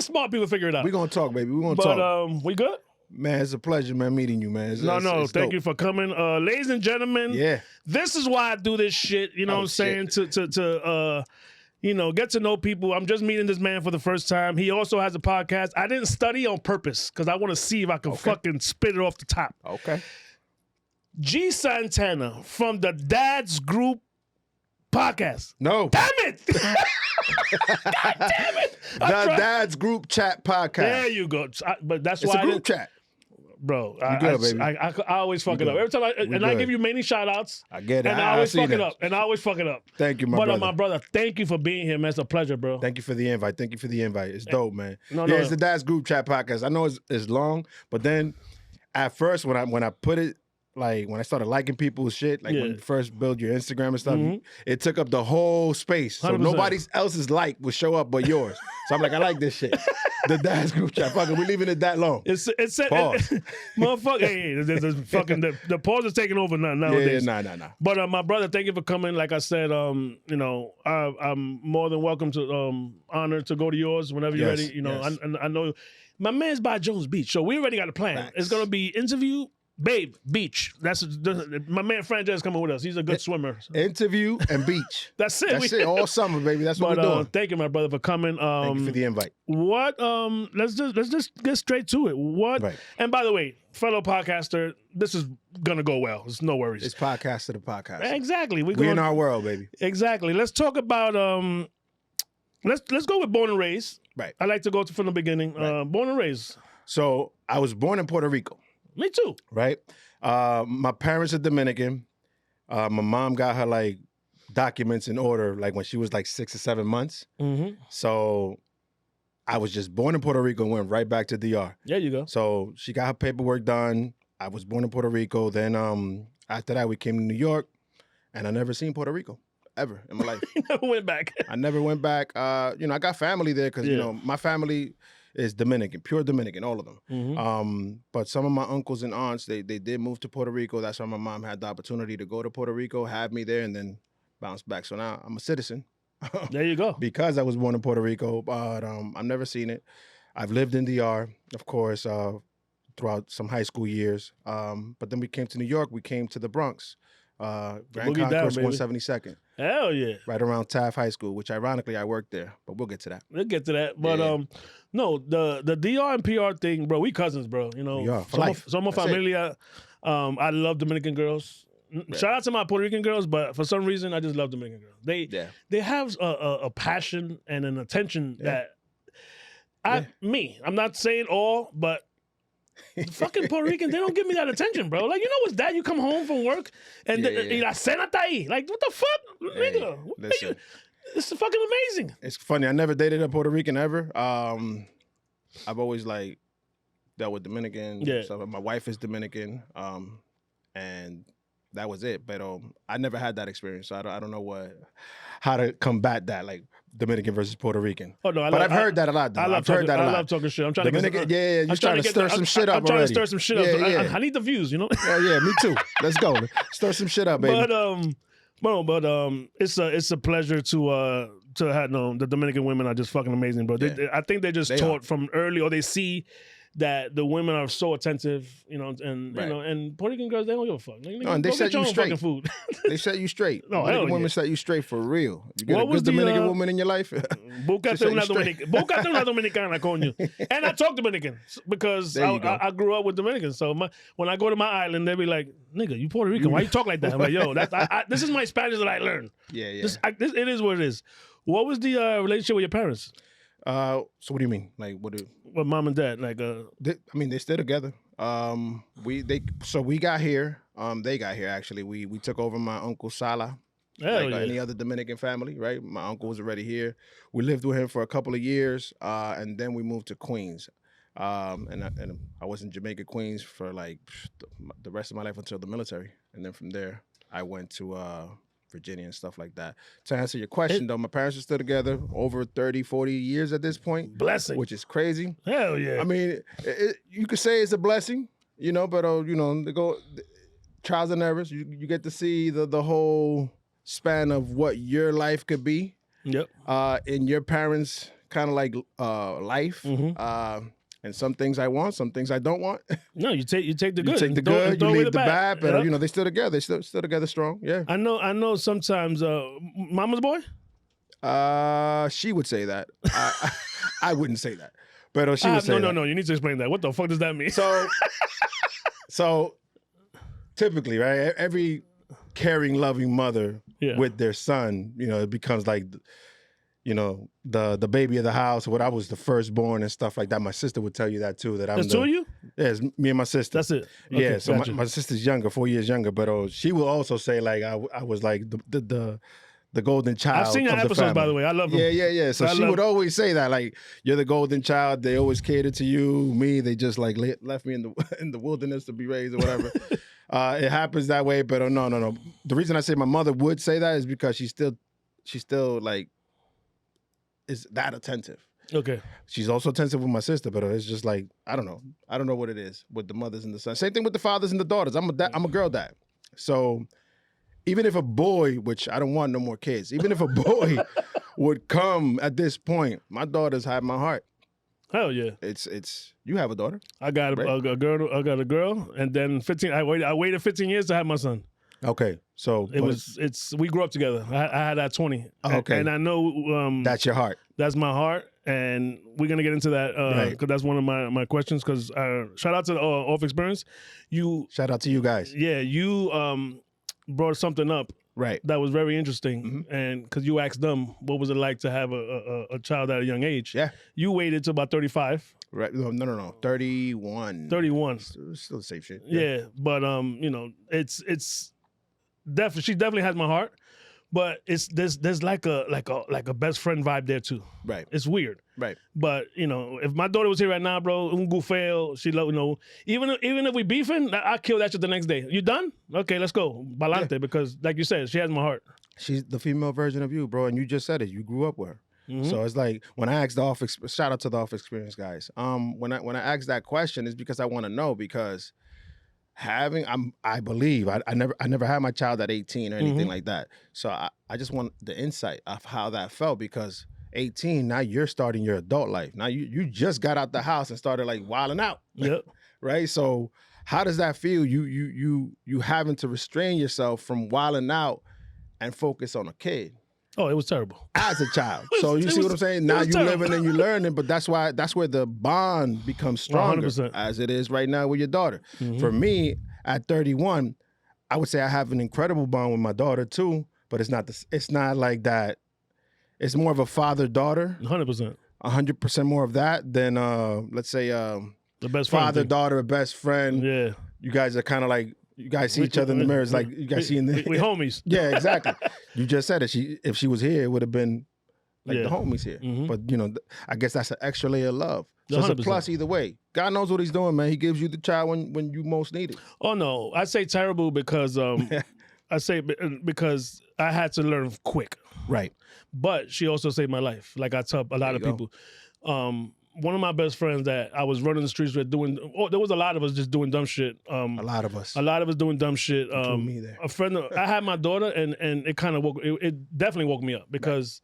smart people figure it out. We're going to talk, baby. We're going to talk. But we good? Man, it's a pleasure, man, meeting you, man. Thank dope. you for coming. Ladies and gentlemen, this is why I do this shit, you know what I'm saying, to get to know people. I'm just meeting this man for the first time. He also has a podcast. I didn't study on purpose because I want to see if I can fucking spit it off the top. Okay. G. Santana from the Dad's Group podcast. No. Damn it! God damn it! The Dad's Group Chat podcast. There you go. But that's it's why a group chat. Bro, baby. I always fuck it up. Every time I give you many shout outs. I get it. And I always fuck it up. Thank you, my brother. But my brother, thank you for being here, man. It's a pleasure, bro. Thank you for the invite. It's dope, man. No. It's the Dad's Group Chat podcast. I know it's long, but then at first when I put it, like when I started liking people's shit, like when you first build your Instagram and stuff, it took up the whole space. So 100%. nobody else's like would show up but yours. So I'm like, I like this shit. The Dad's Group Chat. Fuck it, we leaving it that long. Pause. Motherfucker, the pause is taking over nowadays. Yeah, nah. But my brother, thank you for coming. Like I said, I'm more than welcome to honored to go to yours whenever you're ready. I know my man's by Jones Beach, so we already got a plan. Facts. It's gonna be interview. Babe, beach. That's my man Franjez coming with us. He's a good swimmer. Interview and beach. That's it. That's it. All summer, baby. That's what we're doing. Thank you, my brother, for coming. Thank you for the invite. What? Let's just get straight to it. What? Right. And by the way, fellow podcaster, this is gonna go well. There's no worries. It's podcast to the podcast. Exactly. We in our world, baby. Exactly. Let's talk about Let's go with born and raised. Right. I like to go from the beginning. Right. Born and raised. So I was born in Puerto Rico. Me too. Right. My parents are Dominican. My mom got her like documents in order like when she was like 6 or 7 months. Mm-hmm. So I was just born in Puerto Rico and went right back to DR. There you go. So she got her paperwork done. I was born in Puerto Rico. Then after that we came to New York, and I never seen Puerto Rico ever in my life. You never went back. I never went back. I got family there because my family is Dominican, pure Dominican, all of them. Mm-hmm. But some of my uncles and aunts, they did move to Puerto Rico. That's why my mom had the opportunity to go to Puerto Rico, have me there, and then bounce back. So now I'm a citizen. There you go. Because I was born in Puerto Rico, but I've never seen it. I've lived in DR, of course, throughout some high school years. But then we came to New York. We came to the Bronx, Grand Concourse 172nd. Hell yeah. Right around Taft High School, which ironically I worked there, but we'll get to that. We'll get to that. But no, the DR and PR thing, bro, we cousins, bro. You know, we are, for life. Somos familia. I love Dominican girls. Right. Shout out to my Puerto Rican girls, but for some reason I just love Dominican girls. They have a passion and an attention that I'm not saying all, but fucking Puerto Ricans, they don't give me that attention, bro. Like, you know what's that? You come home from work and la cena está ahí. Like, what the fuck? Nigga, listen. This is fucking amazing. It's funny. I never dated a Puerto Rican ever. I've always like dealt with Dominican. Yeah. So my wife is Dominican. And that was it. But I never had that experience. So I don't know how to combat that, like Dominican versus Puerto Rican. Oh no, I've heard that a lot. Though. I've heard that a lot. I love talking shit. I'm trying Dominican, to get you're trying to stir some shit up. I'm trying to stir some shit up. I need the views, you know. Yeah, me too. Let's go. Stir some shit up, baby. But it's a pleasure to have the Dominican women are just fucking amazing, bro. I think they just taught from early, or they see that the women are so attentive, you know, and and Puerto Rican girls, they don't give a fuck. And they set you straight. Food. They set you straight. No, women set you straight for real. You get a good Dominican woman in your life. Búscate una dominicana, coño. And I talk Dominican because I grew up with Dominicans. So when I go to my island, they be like, "Nigga, you Puerto Rican? Why you talk like that?" I'm like, "Yo, this is my Spanish that I learned." Yeah. It is what it is. What was the relationship with your parents? So what do you mean? Like with mom and dad? Like they're still together. We got here. They got here actually. We took over my uncle Sala. Any other Dominican family, right? My uncle was already here. We lived with him for a couple of years, and then we moved to Queens. And I was in Jamaica, Queens for like the rest of my life until the military, and then from there I went to Virginia and stuff like that. To answer your question, though, my parents are still together over 30, 40 years at this point. Blessing. Which is crazy. Hell yeah. I mean, you could say it's a blessing, you know, but, they go trials and errors. You get to see the whole span of what your life could be. Yep. In your parents' kind of like life. And some things I want, some things I don't want. No, you take the good. You take the good, you leave the bad, but you know, they still together. They still together strong. Yeah. I know sometimes mama's boy? She would say that. I wouldn't say that. But she would say that. No, you need to explain that. What the fuck does that mean? So typically, right, every caring, loving mother with their son, you know, it becomes like, you know, the baby of the house. What I was the firstborn and stuff like that. My sister would tell you that too. That I'm There's two of you? Yeah, it's me and my sister. That's it. Okay, yeah. So gotcha. my sister's younger, 4 years younger. But she will also say like I was like the golden child. I've seen your episodes, family. By the way. I love them. Yeah. So she would always say that, like, you're the golden child. They always cater to you. Me, they just like left me in the wilderness to be raised or whatever. It happens that way, but no. The reason I say my mother would say that is because she's still like is that attentive. Okay. She's also attentive with my sister, but it's just like I don't know what it is with the mothers and the sons. Same thing with the fathers and the daughters. I'm a girl dad, so. Even if a boy, which I don't want no more kids, even if a boy would come at this point, my daughters have my heart. Hell yeah. It's you have a daughter. I got a girl. I got a girl, and then 15. I waited 15 years to have my son. Okay, so we grew up together. I had that 20. Okay, and I know that's your heart. That's my heart, and we're gonna get into that because that's one of my questions. Because shout out to the Off Experience. Shout out to you guys. Yeah, you brought something up that was very interesting, and because you asked them what was it like to have a child at a young age. Yeah, you waited till about 35. Right? No, 31. 31. Still the same shit. Yeah, but you know, it's definitely she definitely has my heart, but there's like a best friend vibe there too. Right. It's weird. Right. But you know, if my daughter was here right now, bro, fail. She love, you know, even if we beefing, I kill that shit the next day. You done? Okay, let's go. Balante, because like you said, she has my heart. She's the female version of you, bro, and you just said it. You grew up with her. So it's like when I asked shout out to the Off Experience guys. When I asked that question, it's because I want to know, because I believe I never had my child at 18 or anything like that. So I just want the insight of how that felt, because 18, now you're starting your adult life. Now you just got out the house and started like wilding out. Yep. Right? So how does that feel? You having to restrain yourself from wilding out and focus on a kid. Oh, it was terrible. As a child. So you see what I'm saying? Now you're living and you're learning, but that's where the bond becomes stronger 100%. As it is right now with your daughter. For me, at 31, I would say I have an incredible bond with my daughter too, but it's not like that. It's more of a father-daughter. 100%. 100% more of that than let's say the best friend father-daughter, a best friend. Yeah. You guys are kind of like, you guys see each other in the mirror. It's like you guys see in the... We homies. Yeah, exactly. You just said it. If she was here, it would have been like the homies here. But, you know, I guess that's an extra layer of love. So 100%. It's a plus either way. God knows what he's doing, man. He gives you the child when you most need it. Oh, no. I say terrible because because I had to learn quick. Right. But she also saved my life. Like I tell a lot of people. One of my best friends that I was running the streets with there was a lot of us just doing dumb shit. A lot of us doing dumb shit. Me there. A friend, I had my daughter, and it kind of it definitely woke me up because,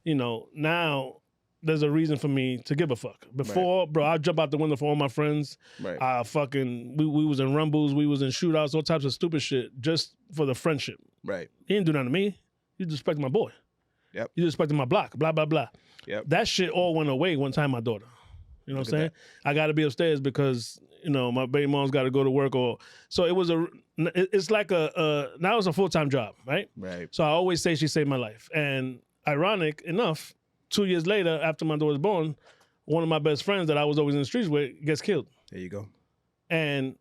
you know, now there's a reason for me to give a fuck. Before, bro, I'd jump out the window for all my friends. Right. We was in rumbles, we was in shootouts, all types of stupid shit just for the friendship. Right. He didn't do nothing to me. He disrespected my boy. Yep. He disrespected my block, blah, blah, blah. Yep. That shit all went away one time, my daughter. You know what I'm saying? I got to be upstairs because, you know, my baby mom's got to go to work. So it was it's like now it's a full-time job, right? Right. So I always say she saved my life. And ironic enough, 2 years later, after my daughter was born, one of my best friends that I was always in the streets with gets killed. There you go. And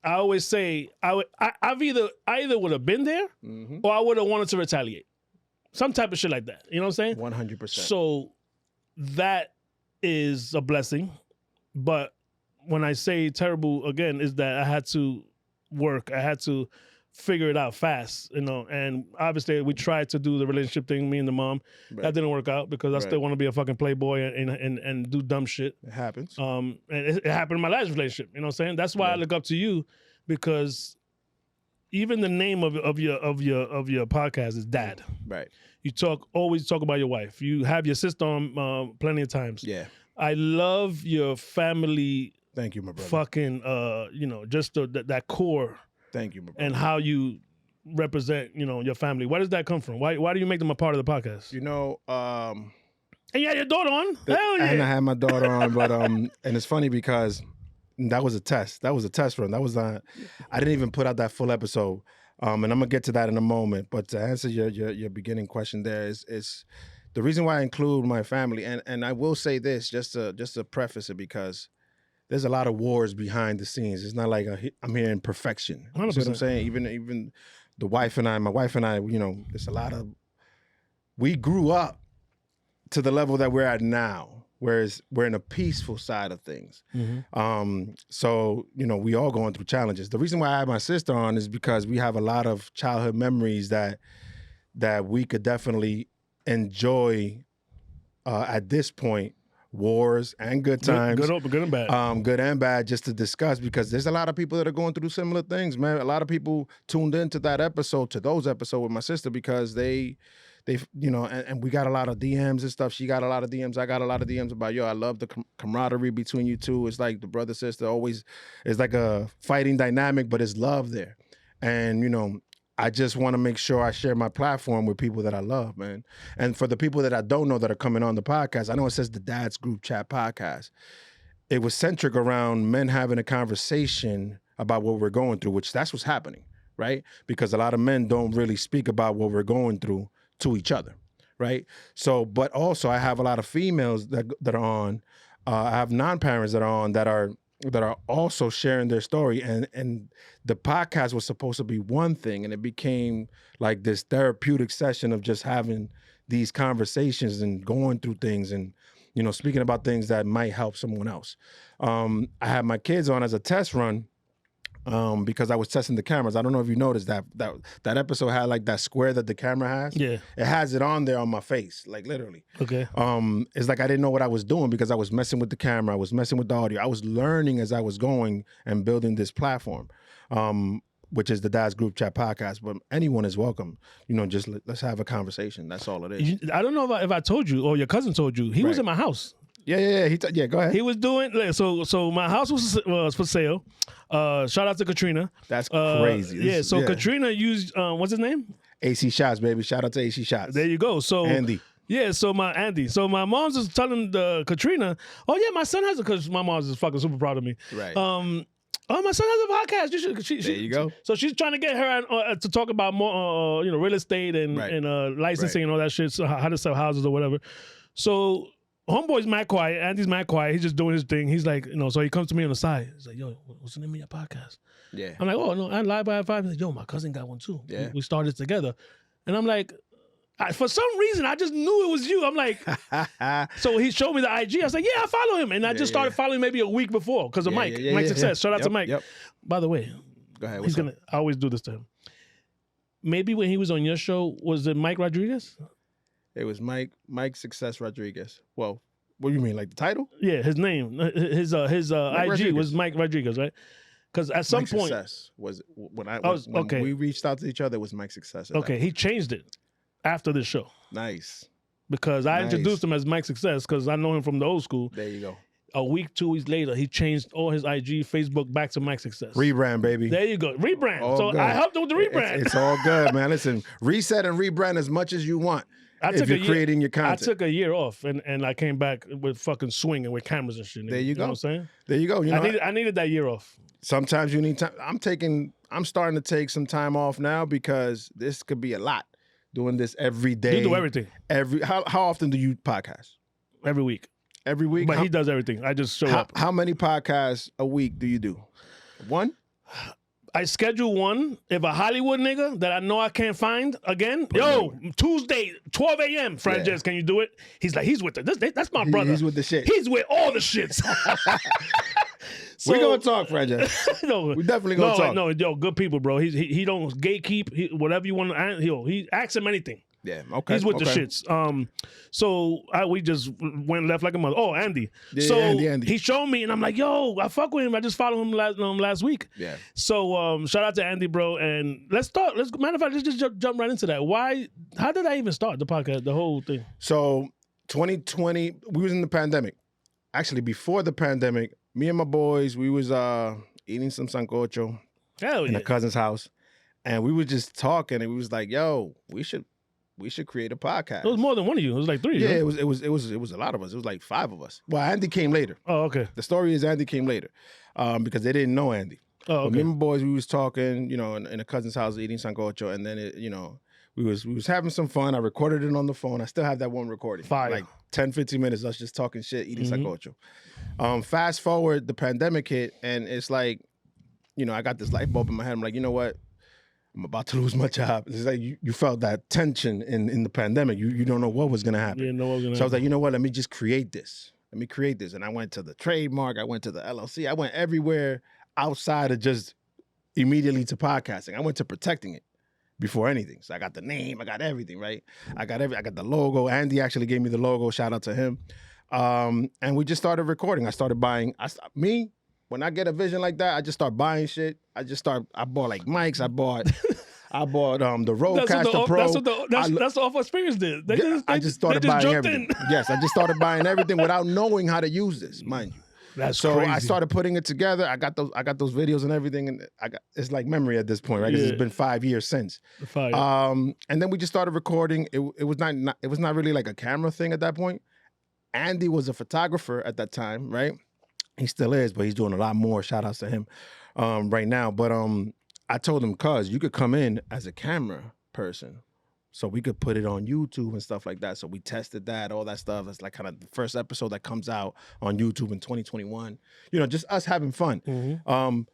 I always say, I either would have been there or I would have wanted to retaliate. Some type of shit like that. You know what I'm saying? 100%. So that is a blessing. But when I say terrible, again, is that I had to work. I had to figure it out fast, you know. And obviously, we tried to do the relationship thing, me and the mom. Right. That didn't work out because I still want to be a fucking playboy and do dumb shit. It happens. And it happened in my last relationship. You know what I'm saying? That's why I look up to you, because even the name of your podcast is Dad. Right. You always talk about your wife. You have your sister on plenty of times. Yeah. I love your family. Thank you, my brother. Fucking, just that core. Thank you, my brother. And how you represent, your family. Where does that come from? Why do you make them a part of the podcast? And you had your daughter on? Hell yeah. And I had my daughter on, but and it's funny because that was a test. That was a test run. That was not. I didn't even put out that full episode. And I'm gonna get to that in a moment. But to answer your beginning question, there is the reason why I include my family, and I will say this just to preface it, because there's a lot of wars behind the scenes. It's not like I'm here in perfection. You see what I'm saying? Even my wife and I, there's a lot of. We grew up to the level that we're at now, whereas we're in a peaceful side of things. Mm-hmm. So, we all going through challenges. The reason why I have my sister on is because we have a lot of childhood memories that we could definitely enjoy at this point, wars and good times. Good and bad. Good and bad, just to discuss, because there's a lot of people that are going through similar things, man. A lot of people tuned into those episodes with my sister because they and we got a lot of DMs and stuff. She got a lot of DMs. I got a lot of DMs about, I love the camaraderie between you two. It's like the brother, sister always, it's like a fighting dynamic, but it's love there. And, I just want to make sure I share my platform with people that I love, man. And for the people that I don't know that are coming on the podcast, I know it says the Dad's Group Chat Podcast. It was centric around men having a conversation about what we're going through, which that's what's happening, right? Because a lot of men don't really speak about what we're going through to each other, right? So, but also I have a lot of females that are on. I have non-parents that are on that are also sharing their story, and the podcast was supposed to be one thing, and it became like this therapeutic session of just having these conversations and going through things and speaking about things that might help someone else. I had my kids on as a test run. Because I was testing the cameras. I don't know if you noticed that episode had like that square that the camera has. Yeah. It has it on there on my face, like literally. Okay. It's like I didn't know what I was doing because I was messing with the camera. I was messing with the audio. I was learning as I was going and building this platform, which is the Dad's Group Chat Podcast. But anyone is welcome. Just let's have a conversation. That's all it is. I don't know if I told you or your cousin told you. He was in my house. Yeah. Go ahead. He was doing so. My house was for sale. Shout out to Katrina. That's crazy. Katrina used what's his name? AC Shots, baby. Shout out to AC Shots. There you go. So Andy. Yeah, so my mom's just telling Katrina, oh yeah, my son has because my mom's is fucking super proud of me. Right. Oh, my son has a podcast. There you go. So she's trying to get her to talk about more, real estate and licensing and all that shit. So how to sell houses or whatever. So homeboy's mad quiet. Andy's mad quiet. He's just doing his thing. He's like, so he comes to me on the side. He's like, yo, what's the name of your podcast? Yeah. I'm like, oh no, I live by 5. He's like, yo, my cousin got one too. Yeah. We started together, and I'm like. For some reason, I just knew it was you. I'm like, so he showed me the IG. I was like, yeah, I follow him. And I just started following maybe a week before because of Mike. Mike Success. Shout out to Mike. Yep. By the way, go ahead. I always do this to him. Maybe when he was on your show, was it Mike Rodriguez? It was Mike Success Rodriguez. Well, what do you mean, like the title? Yeah, his name, his IG Rodriguez. Was Mike Rodriguez, right? Because at some point, Success was when we reached out to each other. It was Mike Success. Okay, he changed it after this show. Nice. Because I introduced him as Mike Success because I know him from the old school. There you go. A week, 2 weeks later, he changed all his IG, Facebook back to Mike Success. Rebrand, baby. There you go. Rebrand. All so good. I helped him with the rebrand. It's all good, man. Listen, reset and rebrand as much as you want if you're creating your content. I took a year off and I came back with fucking swinging with cameras and shit. There you go. Know what I'm saying? There you go. I needed that year off. Sometimes you need time. I'm starting to take some time off now because this could be a lot. Doing this every day. You do everything. How often do you podcast? Every week. Every week? But he does everything. I just show up. How many podcasts a week do you do? I schedule one. If a Hollywood nigga that I know I can't find again, Tuesday, 12 a.m., Frances, can you do it? He's like, he's with it. That's my brother. He's with the shit. He's with all the shits. So, we're going to talk, Frances. We definitely going to talk. No, good people, bro. He don't gatekeep. Whatever you want to, he asks him anything. Yeah, okay. He's with the shits. So we just went left like a mother. Oh, Andy. Yeah, so Andy. he showed me, and I'm like, yo, I fuck with him. I just followed him last week. Yeah. So shout out to Andy, bro. And let's start. Matter of fact, let's just jump right into that. How did I even start the podcast, the whole thing? So 2020, we was in the pandemic. Actually, before the pandemic, me and my boys, we was eating some sancocho in a cousin's house. And we were just talking, and we was like, yo, we should create a podcast. It was more than one of you. It was like 3. Yeah, right? it was a lot of us. It was like 5 of us. Well, Andy came later. Oh, okay. The story is Andy came later, because they didn't know Andy. Oh, okay. But me and my boys, we was talking, in a cousin's house eating sancocho, and then we was having some fun. I recorded it on the phone. I still have that one recording. Fire. Like 10, 15 minutes, us just talking shit, eating sancocho. Fast forward, the pandemic hit, and it's like, I got this light bulb in my head. I'm like, you know what? I'm about to lose my job. It's like you felt that tension in the pandemic. You don't know what was going to happen. You didn't know what was going to happen. So I was like, you know what? Let me just create this. And I went to the trademark. I went to the LLC. I went everywhere outside of just immediately to podcasting. I went to protecting it before anything. So I got the name. I got everything, right? I got the logo. Andy actually gave me the logo. Shout out to him. And we just started recording. I started buying. When I get a vision like that, I just start buying shit. I bought like mics. I bought the Rodecaster Pro. That's the Awful Experience did. I just started buying everything. Yes, I just started buying everything without knowing how to use this, mind you. That's so crazy. I started putting it together. I got those videos and everything, and it's like memory at this point, right? Because it's been 5 years since. And then we just started recording. It was not really like a camera thing at that point. Andy was a photographer at that time, right? He still is, but he's doing a lot more. Shout outs to him right now. But I told him, cuz you could come in as a camera person, so we could put it on YouTube and stuff like that. So we tested that, all that stuff. It's like kind of the first episode that comes out on YouTube in 2021. Just us having fun.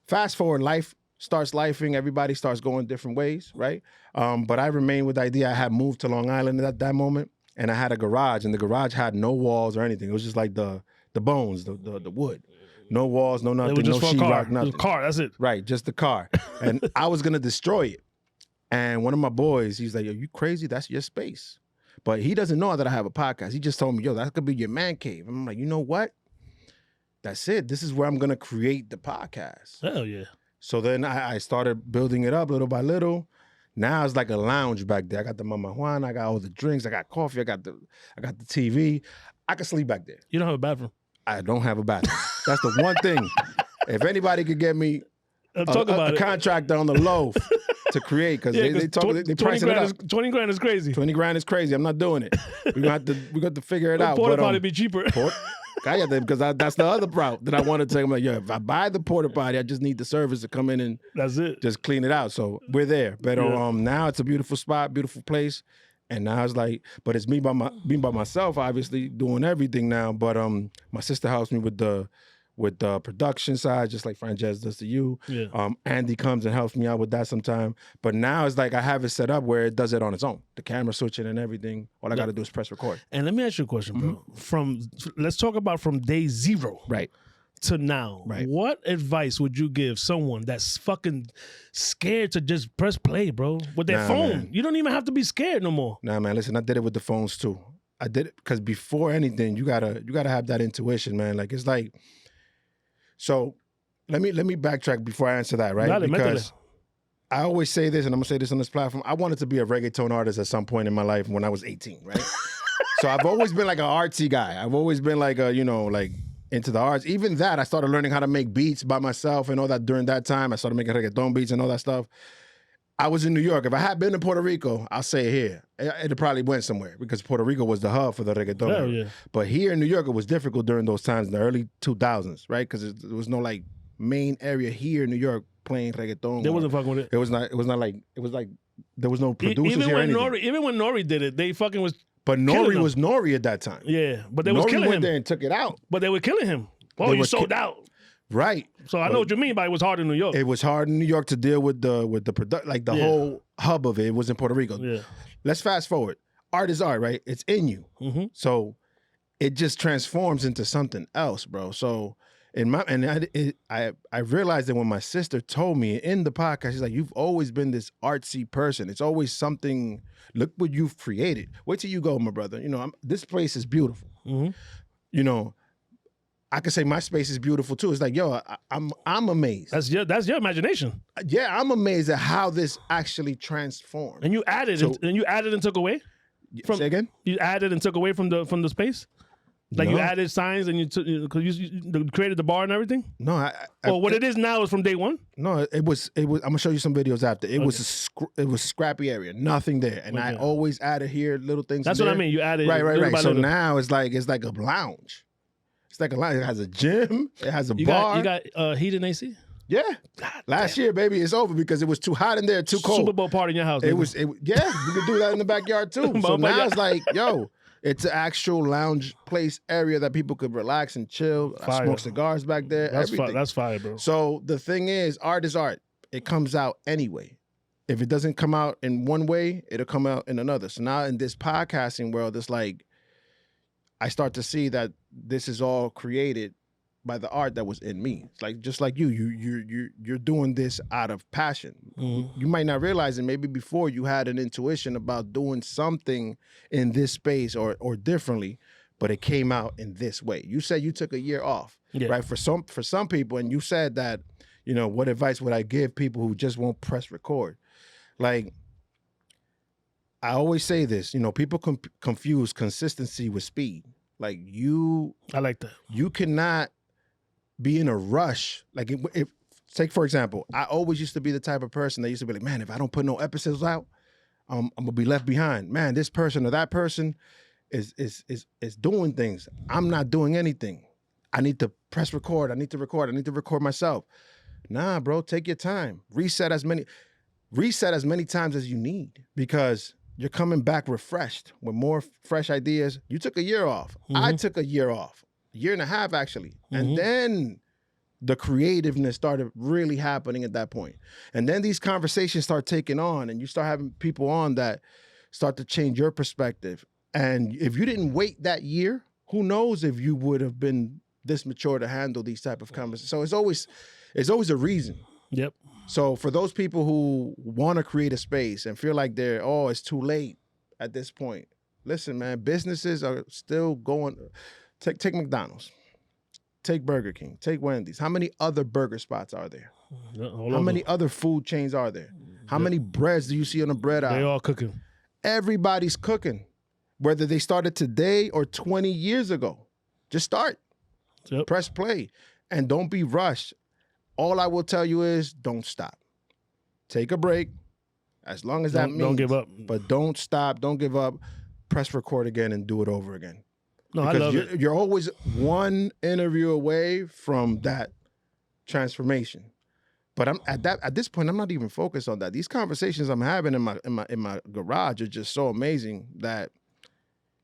Fast forward, life starts lifing. Everybody starts going different ways, right? But I remained with the idea. I had moved to Long Island at that moment, and I had a garage, and the garage had no walls or anything. It was just like the bones, the wood. No walls, no nothing, no sheetrock, nothing. It was a car, that's it. Right, just the car. And I was going to destroy it. And one of my boys, he's like, yo, you crazy? That's your space. But he doesn't know that I have a podcast. He just told me, yo, that could be your man cave. And I'm like, you know what? That's it. This is where I'm going to create the podcast. Hell yeah. So then I started building it up little by little. Now it's like a lounge back there. I got the Mama Juan, I got all the drinks, I got coffee, I got the TV. I can sleep back there. You don't have a bathroom? I don't have a bathroom. That's the one thing. If anybody could get me a contractor on the low to create, because they pricing it up. 20 grand is crazy. 20 grand is crazy. I'm not doing it. We got to figure it out. Porta potty be cheaper. Because that's the other route that I want to take. I'm like, yo, if I buy the porta potty, I just need the service to come in and that's it. Just clean it out. So we're there. But now it's a beautiful spot, beautiful place. And now it's like, but it's me by myself, obviously doing everything now. But my sister helps me with the production side, just like Frances does to you. Yeah. Andy comes and helps me out with that sometime. But now it's like I have it set up where it does it on its own. The camera switching and everything. All I got to do is press record. And let me ask you a question, bro. Let's talk about from day 0. Right. To now, right. What advice would you give someone that's fucking scared to just press play, bro, with their phone? Man. You don't even have to be scared no more. Nah, man. Listen, I did it with the phones too. I did it because before anything, you gotta have that intuition, man. Like it's like. So, let me backtrack before I answer that, right? Because I always say this, and I'm gonna say this on this platform. I wanted to be a reggaeton artist at some point in my life when I was 18, right? So I've always been like an artsy guy. I've always been like into the arts. Even that, I started learning how to make beats by myself and all that during that time. I started making reggaeton beats and all that stuff. I was in New York. If I had been to Puerto Rico, I'll say it here. It probably went somewhere because Puerto Rico was the hub for the reggaeton. Hell yeah. But here in New York, it was difficult during those times in the early 2000s, right? Because there was no like main area here in New York playing reggaeton. They wasn't fucking with it. It was like there was no producers here. Even when Nori did it, they fucking was. But Nori was Nori at that time. Yeah, but they was killing him. Nori went there and took it out. But they were killing him. Oh, you sold out. Right. So I know what you mean by it was hard in New York. It was hard in New York to deal with the product, like the whole hub of it was in Puerto Rico. Yeah. Let's fast forward. Art is art, right? It's in you. Mm-hmm. So it just transforms into something else, bro. So I realized that when my sister told me in the podcast, she's like, you've always been this artsy person. It's always something. Look what you've created. Wait till you go, my brother. You know, this place is beautiful. Mm-hmm. You know, I could say my space is beautiful too. It's like, yo, I'm amazed. That's your imagination. Yeah, I'm amazed at how this actually transformed. And you added and took away. Say again? You added and took away from the space. Like you added signs and you created the bar and everything. No, what it is now is from day one. No, it was. I'm gonna show you some videos after. It was a scrappy area, nothing there, and I always added here little things. That's what I mean. You added right. So now it's like a lounge. It's like a lounge. It has a gym. It has a bar. You got heat and AC. Yeah. Last year, baby, it's over because it was too hot in there, too cold. Super Bowl party in your house. Yeah, you could do that in the backyard too. So now it's like, yo. It's an actual lounge place area that people could relax and chill. I smoke cigars back there. That's fire, bro. So the thing is, art is art. It comes out anyway. If it doesn't come out in one way, it'll come out in another. So now in this podcasting world, it's like I start to see that this is all created by the art that was in me. It's like just like you're doing this out of passion. Mm-hmm. You might not realize it. Maybe before you had an intuition about doing something in this space or differently, but it came out in this way. You said you took a year off, right? For some people, and you said that, you know, what advice would I give people who just won't press record? Like, I always say this, you know, people confuse consistency with speed. Like I like that. You cannot be in a rush. Like if take for example, I always used to be the type of person that used to be like, man, if I don't put no episodes out, I'm gonna be left behind. Man, this person or that person is doing things. I'm not doing anything. I need to press record. I need to record myself. Nah, bro, take your time. Reset as many times as you need, because you're coming back refreshed with more fresh ideas. You took a year off. Mm-hmm. I took a year off. Year and a half actually. Mm-hmm. And then the creativeness started really happening at that point. And then these conversations start taking on, and you start having people on that start to change your perspective. And if you didn't wait that year, who knows if you would have been this mature to handle these type of conversations. So it's always a reason. Yep. So for those people who want to create a space and feel like it's too late at this point, listen, man, businesses are still going. Take McDonald's, take Burger King, take Wendy's. How many other burger spots are there? How many other food chains are there? How many breads do you see on the bread aisle? They all cooking. Everybody's cooking, whether they started today or 20 years ago. Just start. Yep. Press play, and don't be rushed. All I will tell you is don't stop. Take a break, as long as that means. Don't give up. But don't stop. Don't give up. Press record again and do it over again. No, because I love it. You're always one interview away from that transformation. But I'm at this point, I'm not even focused on that. These conversations I'm having in my garage are just so amazing that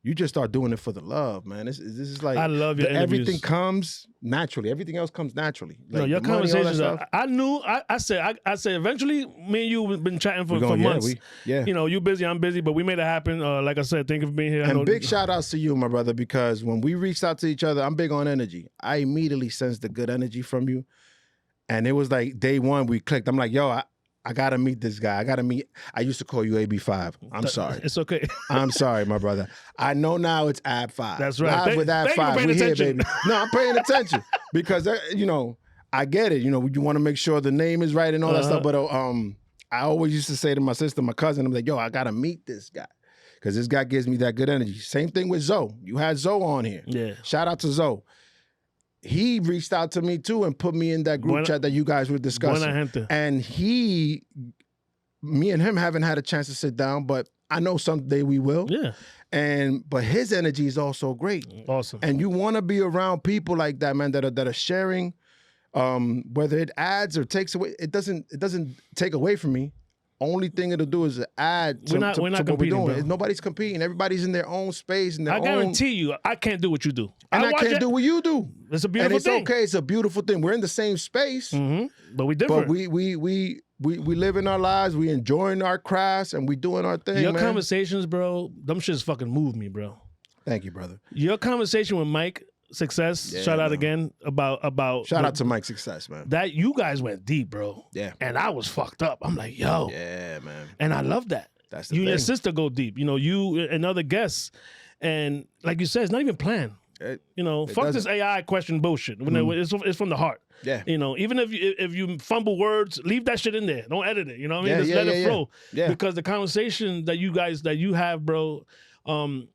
you just start doing it for the love, man. This is like, I love your interviews. Everything comes naturally. Everything else comes naturally. Like no, your conversations. I said eventually, me and you have been chatting for months. You know, you busy, I'm busy, but we made it happen. Like I said, thank you for being here. And big shout outs to you, my brother, because when we reached out to each other, I'm big on energy. I immediately sensed the good energy from you, and it was like day one we clicked. I'm like, yo, I gotta meet this guy. I used to call you AB5. I'm sorry. It's okay. I'm sorry, my brother. I know now it's AB5. That's right. Live with AB5. We here, baby. No, I'm paying attention because, you know, I get it. You know, you want to make sure the name is right and all that stuff. But I always used to say to my sister, my cousin, I'm like, yo, I gotta meet this guy because this guy gives me that good energy. Same thing with Zoe. You had Zoe on here. Yeah. Shout out to Zoe. He reached out to me too and put me in that group chat that you guys were discussing. And me and him haven't had a chance to sit down, but I know someday we will. Yeah. But his energy is also great. Awesome. And you want to be around people like that, man, that are sharing, whether it adds or takes away. It doesn't take away from me. Only thing it'll do is add to what we're doing. Nobody's competing. Everybody's in their own space. I guarantee you, I can't do what you do. And I can't do what you do. It's a beautiful thing. And it's okay. It's a beautiful thing. We're in the same space. Mm-hmm. But we different. But we live in our lives. We enjoying our crafts and we doing our thing, Your conversations, bro, them shits fucking move me, bro. Thank you, brother. Your conversation with Mike Success. Shout out again about. Shout out to Mike Success, man. That you guys went deep, bro. Yeah. And I was fucked up. I'm like, yo. Yeah, man. And I love that. That's the you thing. and your sister go deep. You know, you and other guests. And like you said, it's not even planned. Fuck this AI question bullshit. It's from the heart. Yeah. Even if you fumble words, leave that shit in there. Don't edit it. You know what I mean? Just let it flow. Yeah. Because the conversation that you have, bro,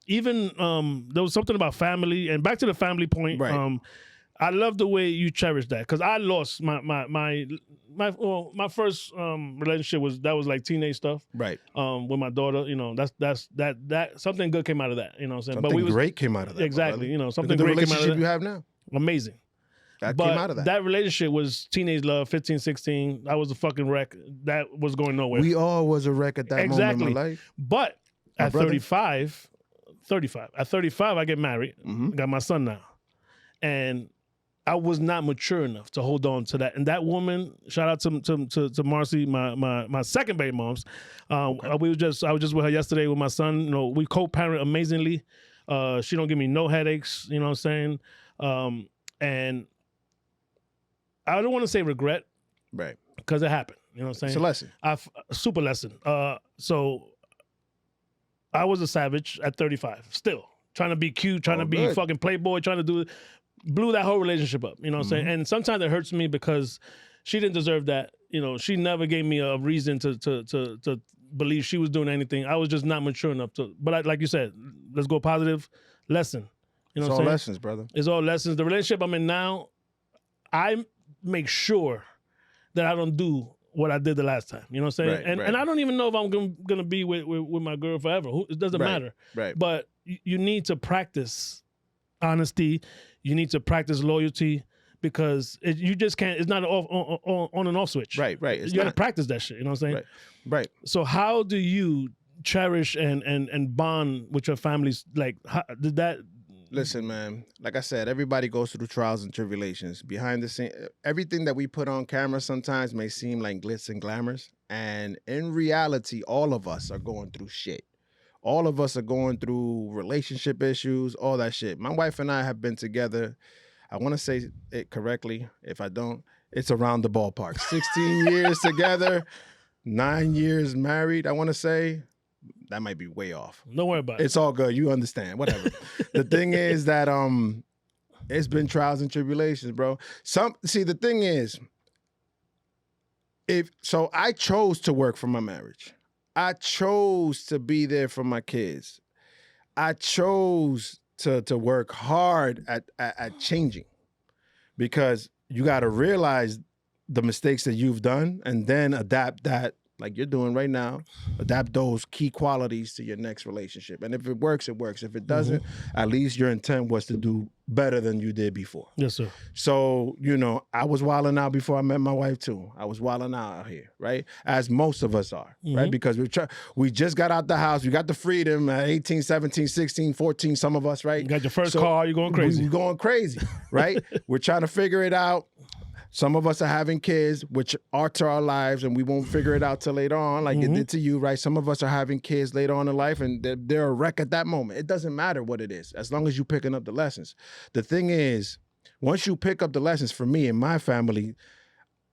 even there was something about family, and back to the family point. Right. I love the way you cherish that, because I lost my first relationship was like teenage stuff. Right. With my daughter, that something good came out of that. You know what I'm saying? Something great came out of that. Exactly. Something great great came out of that. relationship you have now. Amazing. That came out of that. That relationship was teenage love, 15, 16. I was a fucking wreck. That was going nowhere. We all was a wreck at that moment in my life. But at 35, I get married. Mm-hmm. Got my son now. And I was not mature enough to hold on to that. And that woman, shout out to Marcy, my second baby moms. I was just with her yesterday with my son. We co-parent amazingly. She don't give me no headaches. You know what I'm saying? And I don't want to say regret, right? Because it happened. You know what I'm saying? It's a lesson. Super lesson. So I was a savage at 35, still trying to be cute, trying to be fucking playboy, trying to blew that whole relationship up. You know what I'm saying? And sometimes it hurts me because she didn't deserve that. She never gave me a reason to believe she was doing anything. I was just not mature enough to. But like you said, let's go positive. Lesson. You know it's what all I'm saying? lessons, brother. It's all lessons. The relationship I'm in now, I make sure that I don't do what I did the last time. You know what I'm saying? Right, and I don't even know if I'm gonna be with my girl forever. It doesn't matter. Right. But you need to practice honesty. You need to practice loyalty, because you just can't. It's not an on and off switch. Right. You got to practice that shit. You know what I'm saying? Right. So how do you cherish and bond with your families? Like, how did that? Listen, man, like I said, everybody goes through trials and tribulations. Behind the scene, everything that we put on camera sometimes may seem like glitz and glamours. And in reality, all of us are going through shit. All of us are going through relationship issues, all that shit. My wife and I have been together, I want to say it correctly. If I don't, it's around the ballpark. 16 years together, 9 years married, I want to say. That might be way off. Don't worry about it. It's all good. You understand. Whatever. The thing is that it's been trials and tribulations, bro. The thing is, I chose to work for my marriage. I chose to be there for my kids. I chose to work hard at changing, because you got to realize the mistakes that you've done and then adapt that, like you're doing right now, adapt those key qualities to your next relationship. And if it works, it works. If it doesn't, at least your intent was to do better than you did before. Yes, sir. So, I was wilding out before I met my wife too. I was wilding out here, right? As most of us are, right? Because we just got out the house. We got the freedom at 18, 17, 16, 14, some of us, right? You got your first car, you're going crazy. We're going crazy, right? We're trying to figure it out. Some of us are having kids, which alter our lives, and we won't figure it out till later on, like it did to you, right? Some of us are having kids later on in life, and they're a wreck at that moment. It doesn't matter what it is, as long as you're picking up the lessons. The thing is, once you pick up the lessons, for me and my family,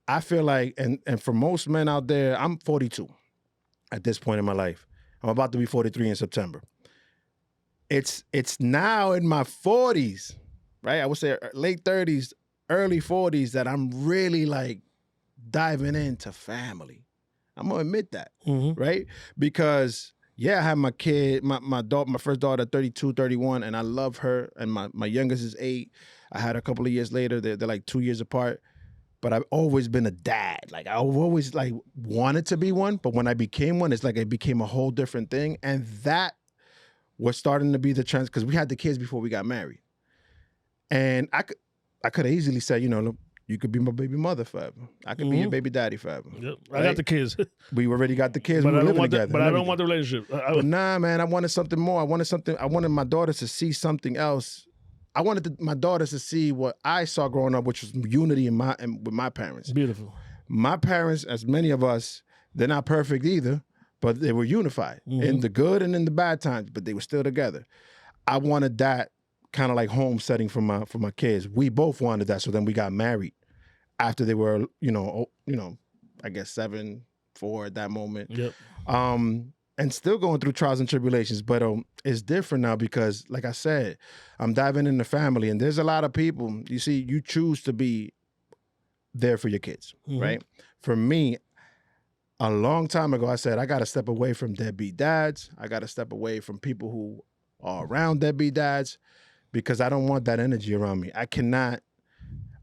I feel like, and for most men out there, I'm 42 at this point in my life. I'm about to be 43 in September. It's now in my 40s, right? I would say late 30s, early 40s, that I'm really like diving into family. I'm gonna admit that, right? Because I have my kid, my daughter, my first daughter, 32, 31, and I love her. And my youngest is 8. I had a couple of years later. They're like 2 years apart. But I've always been a dad. Like I've always like wanted to be one. But when I became one, it's like it became a whole different thing. And that was starting to be the trend, because we had the kids before we got married. And I could have easily said, look, you could be my baby mother forever. I could be your baby daddy forever. Yep. Right? I got the kids. We already got the kids. But we were living together. But I don't want the relationship. But nah, man, I wanted something more. I wanted my daughters to see something else. I wanted my daughters to see what I saw growing up, which was unity with my parents. Beautiful. My parents, as many of us, they're not perfect either, but they were unified in the good and in the bad times, but they were still together. I wanted that kind of like home setting for my kids. We both wanted that, so then we got married after they were, I guess 7, 4 at that moment. Yep. And still going through trials and tribulations, but it's different now because, like I said, I'm diving in the family, and there's a lot of people. You see, you choose to be there for your kids, right? For me, a long time ago, I said I got to step away from deadbeat dads. I got to step away from people who are around deadbeat dads because I don't want that energy around me. I cannot.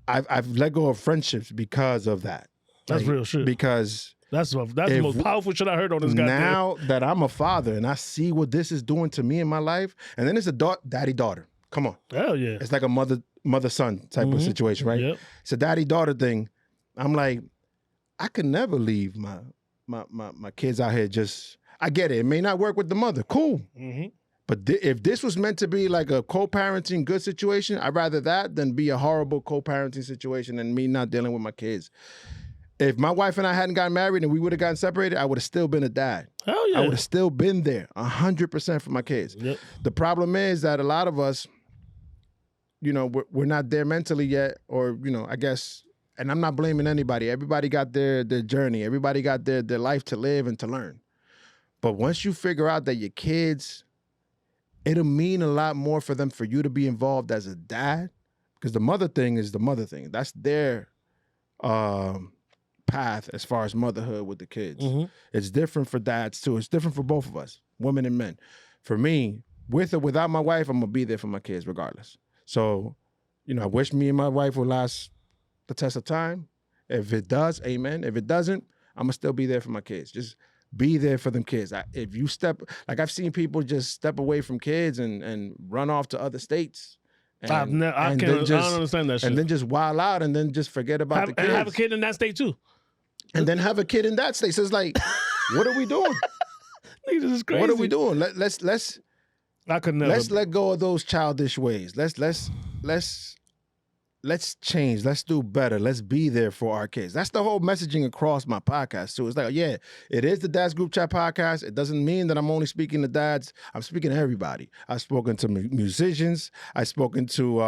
I've let go of friendships because of that. That's real shit. Because. That's the most powerful shit I heard on this guy. Now that I'm a father and I see what this is doing to me in my life, and then it's a daddy-daughter. Come on. Hell yeah. It's like a mother-son type of situation, right? Yep. It's a daddy-daughter thing. I'm like, I could never leave my kids out here just, I get it. It may not work with the mother. Cool. But if this was meant to be like a co-parenting good situation, I'd rather that than be a horrible co-parenting situation and me not dealing with my kids. If my wife and I hadn't gotten married and we would have gotten separated, I would have still been a dad. Hell yeah. I would have still been there 100% for my kids. Yep. The problem is that a lot of us, we're not there mentally yet, or, I guess, and I'm not blaming anybody. Everybody got their journey. Everybody got their life to live and to learn. But once you figure out that your kids, it'll mean a lot more for them for you to be involved as a dad, because the mother thing is the mother thing. That's their path as far as motherhood with the kids. It's different for dads too. It's different for both of us, women and men. For me, with or without my wife, I'm gonna be there for my kids regardless. So, I wish me and my wife would last the test of time. If it does, amen. If it doesn't, I'm gonna still be there for my kids. Just be there for them kids. If you I've seen people just step away from kids and run off to other states. I don't understand that shit. And then just wild out and then just forget about the kids. And have a kid in that state too. And then have a kid in that state. So it's like, what are we doing? This is crazy. What are we doing? Let's I could never. Let's let go of those childish ways. Let's change. Let's do better. Let's be there for our kids. That's the whole messaging across my podcast too. It's like, yeah, it is the Dads Group Chat podcast. It doesn't mean that I'm only speaking to dads. I'm speaking to everybody. I've spoken to musicians. I've spoken to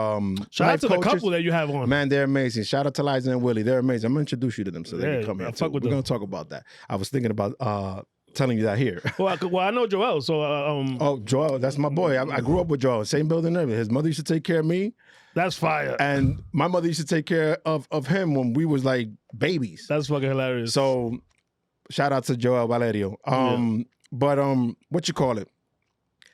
shout out to coaches. the couple that you have on. Man, they're amazing. Shout out to Liza and Willie. They're amazing. I'm gonna introduce you to them so they can come here. We're gonna talk about that. I was thinking about telling you that here. Well, I know Joel, so oh, Joel, that's my boy. I grew up with Joel, same building. His mother used to take care of me. That's fire. And my mother used to take care of him when we was like babies. That's fucking hilarious. So shout out to Joel Valerio. But what you call it?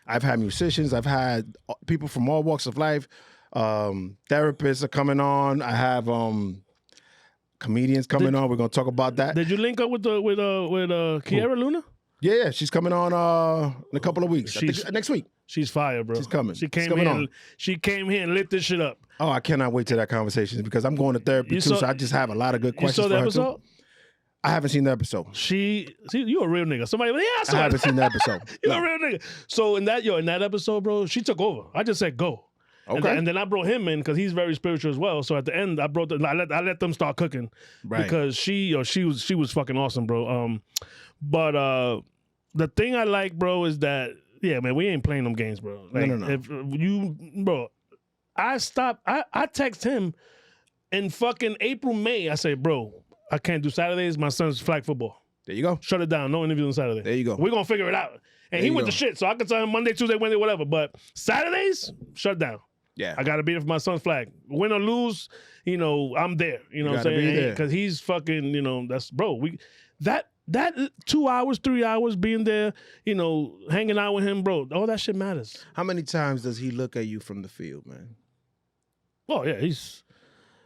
I've had musicians. I've had people from all walks of life. Therapists are coming on. I have comedians coming on. We're gonna talk about that. Did you link up with Kiara Luna? Yeah, she's coming on in a couple of weeks. Next week. She's fire, bro. She's coming. She came here and lit this shit up. Oh, I cannot wait to that conversation because I'm going to therapy too, so I just have a lot of good questions you saw the for her episode? too. I haven't seen the episode. You a real nigga. Somebody, I haven't seen the episode. You a real nigga. So in that episode, bro, she took over. I just said go. Okay. And then I brought him in because he's very spiritual as well. So at the end, I let them start cooking, right? Because she was fucking awesome, bro. But the thing I like, bro, is that. Yeah, man, we ain't playing them games, bro. Like, no. If you, bro, I text him in fucking April, May. I say, bro, I can't do Saturdays. My son's flag football. There you go. Shut it down. No interviews on Saturday. There you go. We're going to figure it out. And he went to shit, so I can tell him Monday, Tuesday, Wednesday, whatever. But Saturdays, shut down. Yeah. I got to be there for my son's flag. Win or lose, I'm there. You know what I'm saying? Because he's fucking, that's, bro, that 2 hours, 3 hours being there, hanging out with him, bro, all that shit matters. How many times does he look at you from the field, man? Oh, yeah,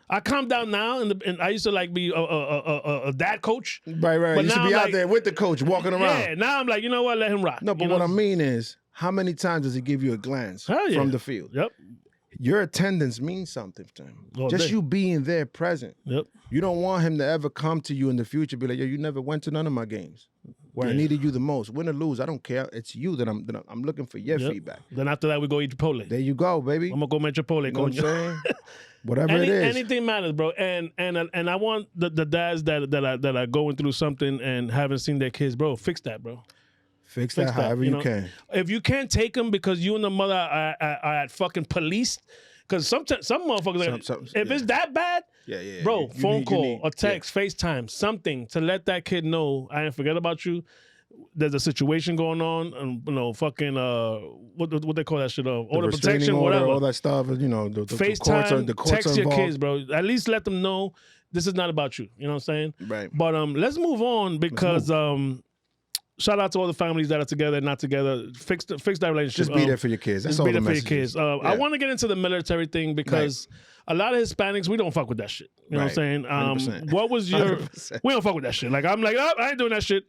I calm down now, and I used to like be a dad coach. Right. But you should be out there with the coach, walking around. Yeah, now I'm like, you know what, let him rock. No, but what I mean is, how many times does he give you a glance from the field? Yep. Your attendance means something to him. Just you being there present. Yep. You don't want him to ever come to you in the future, be like, yo, you never went to none of my games where I needed you the most. Win or lose, I don't care. It's you that I'm looking for your feedback. Then after that, we go eat Chipotle. There you go, baby. I'm gonna go make Chipotle. You know what I'm saying? Whatever it is. Anything matters, bro. And I want the dads that are going through something and haven't seen their kids, bro, fix that, bro. Fix that however you can. If you can't take them because you and the mother are at fucking police, because some motherfuckers, if it's that bad, bro, phone call or text, FaceTime, something to let that kid know I didn't forget about you. There's a situation going on, and fucking what they call that shit, order protection, whatever, all that stuff. The FaceTime, the courts text your involved. kids, bro. At least let them know this is not about you. You know what I'm saying? Right. But let's move on because shout out to all the families that are together, not together. Fix that relationship. Just be there for your kids. That's all the messages. Be there for your kids. I want to get into the military thing because a lot of Hispanics, we don't fuck with that shit. You know what I'm saying? 100%. What was your? 100%. We don't fuck with that shit. Like I'm like, I ain't doing that shit.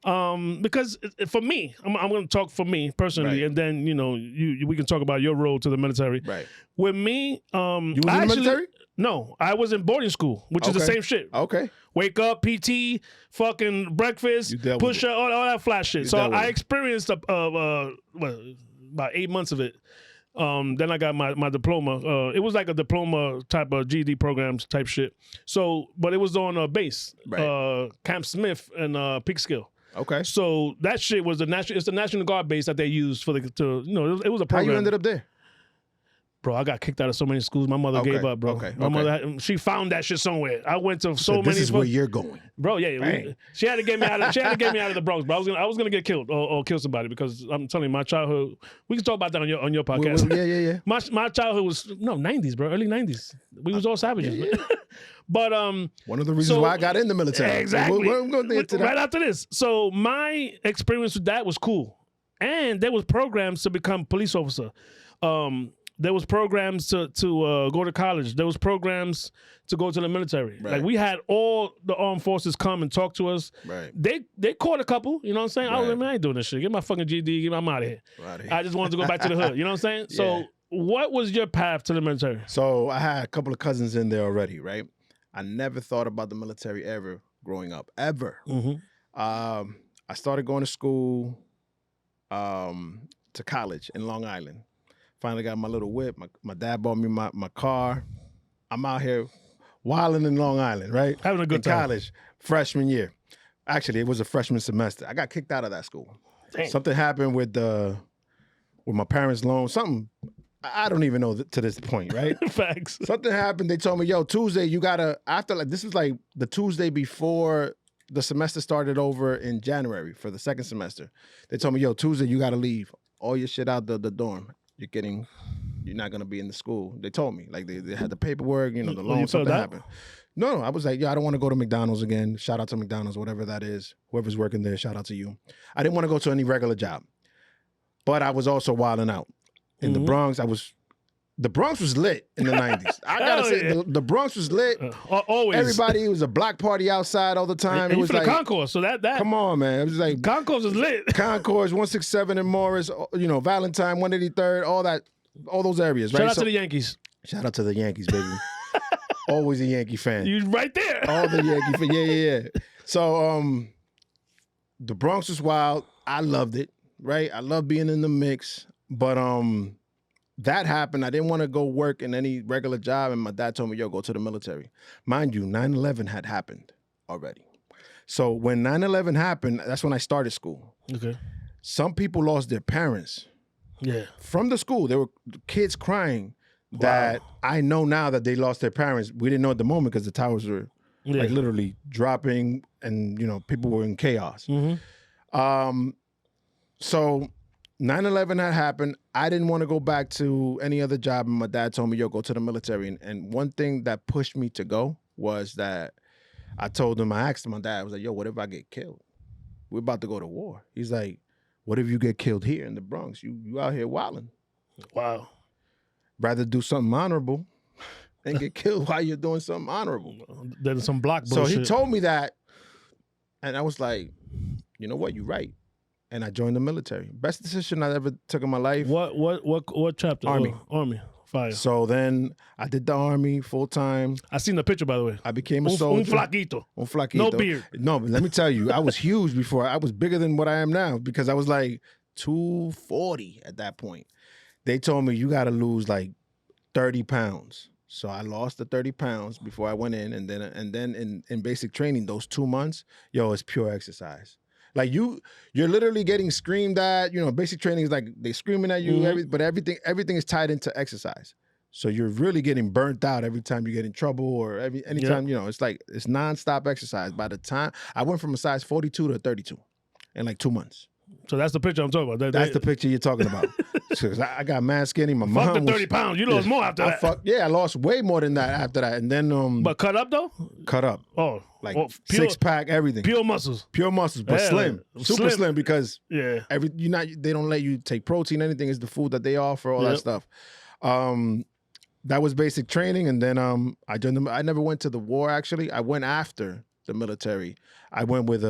Because for me, I'm going to talk for me personally, and then we can talk about your role to the military. Right. With me, you was in the military? No, I was in boarding school, which is the same shit. Okay. Wake up, PT, fucking breakfast, push up, all that flash shit. So I experienced about 8 months of it. Then I got my diploma. It was like a diploma type of GED programs type shit. So, but it was on base, Camp Smith and Peekskill. Okay. So that shit was it's the National Guard base that they used for it was a program. How you ended up there? Bro, I got kicked out of so many schools. My mother gave up, bro. My mother, she found that shit somewhere. I went to so many. This is where you're going, bro. Yeah, she had to get me out. She had to get me out of the Bronx, bro. I was gonna get killed or kill somebody because I'm telling you, my childhood. We can talk about that on your podcast. Yeah. My childhood was 90s, bro. Early 90s. We was all savages. Yeah. But one of the reasons why I got in the military. Exactly. We're going to get to that right after this. So my experience with that was cool, and there was programs to become police officer. There was programs to go to college. There was programs to go to the military. Right. Like we had all the armed forces come and talk to us. Right. They caught a couple. You know what I'm saying? Right. I was like, man, I ain't doing this shit. Get my fucking GD. Get my out of here. I just wanted to go back to the hood. You know what I'm saying? Yeah. So what was your path to the military? So I had a couple of cousins in there already, right? I never thought about the military ever growing up, ever. Mm-hmm. I started going to school, to college in Long Island. Finally got my little whip. My dad bought me my car. I'm out here wilding in Long Island, right? Having a good time. College, freshman year. Actually, it was a freshman semester. I got kicked out of that school. Dang. Something happened with my parents' loan. Something, I don't even know to this point, right? Facts. Something happened. They told me, yo, Tuesday, you gotta, this was like the Tuesday before the semester started over in January for the second semester. They told me, yo, Tuesday, you gotta leave all your shit out the dorm. You're not gonna be in the school. They told me, like they had the paperwork, the loan, something happened. No, I was like, I don't want to go to McDonald's again. Shout out to McDonald's, whatever that is. Whoever's working there, shout out to you. I didn't want to go to any regular job. But I was also wilding out. In the Bronx, the Bronx was lit in the 90s. I gotta say, the Bronx was lit. Always. Everybody, it was a block party outside all the time. And it was like the concourse, so that. Come on, man. It was like concourse is lit. Concourse, 167 in Morris, Valentine, 183rd, all those areas, right? Shout out to the Yankees. Shout out to the Yankees, baby. Always a Yankee fan. You right there. All the Yankee fans. Yeah. So the Bronx was wild. I loved it, right? I love being in the mix. But that happened. I didn't want to go work in any regular job, and my dad told me, yo, go to the military. Mind you, 9/11 had happened already. So when 9/11 happened, that's when I started school. Okay. Some people lost their parents. Yeah. From the school. There were kids crying that I know now that they lost their parents. We didn't know at the moment because the towers were like literally dropping and, people were in chaos. Mm-hmm. So 9/11 had happened. I didn't want to go back to any other job. And my dad told me, yo, go to the military. And one thing that pushed me to go was that I asked my dad, I was like, yo, what if I get killed? We're about to go to war. He's like, what if you get killed here in the Bronx? You out here wilding. Wow. Rather do something honorable and get killed while you're doing something honorable. There's some block bullshit. So he told me that, and I was like, you know what? You're right. And I joined the military. Best decision I ever took in my life. What chapter? Army. Army. Fire. So then I did the Army full time. I seen the picture, by the way. I became a soldier. Un flaquito. No beard. No, but let me tell you, I was huge before. I was bigger than what I am now because I was like 240 at that point. They told me you got to lose like 30 pounds. So I lost the 30 pounds before I went in, and then in basic training, those 2 months, it's pure exercise. Like you're literally getting screamed at. You know, basic training is like they screaming at you. But everything is tied into exercise. So you're really getting burnt out every time you get in trouble or anytime, you know, it's like it's nonstop exercise. By the time I went from a size 42 to 32 in like 2 months. So that's the picture I'm talking about. That's the picture you're talking about. Because I got mad skinny. My mom was 30 pounds. You lost more after that. I lost way more than that after that. And then But cut up though? Cut up. Oh. Like six-pack, everything. Pure muscles. Pure muscles, but slim. Super slim because they don't let you take protein, anything. It's the food that they offer, all that stuff. That was basic training, and then I joined I never went to the war, actually. I went after the military. I went with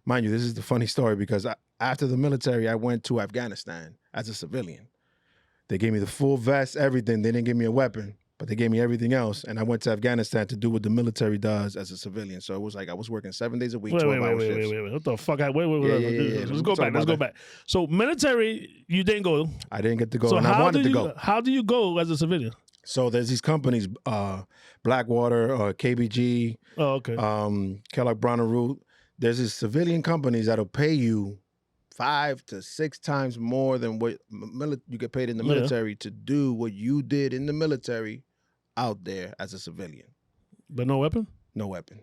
mind you, this is the funny story, because after the military, I went to Afghanistan as a civilian. They gave me the full vest, everything. They didn't give me a weapon, but they gave me everything else, and I went to Afghanistan to do what the military does as a civilian. So it was like I was working 7 days a week, 12-hour shifts. Wait. What the fuck? Let's go back. So military, you didn't go. I didn't get to go, so and I wanted to go. How do you go as a civilian? So there's these companies, Blackwater, KBG, Kellogg Brown and Root. There's these civilian companies that'll pay you 5 to 6 times more than what you get paid in the military to do what you did in the military out there as a civilian. But no weapon? No weapon.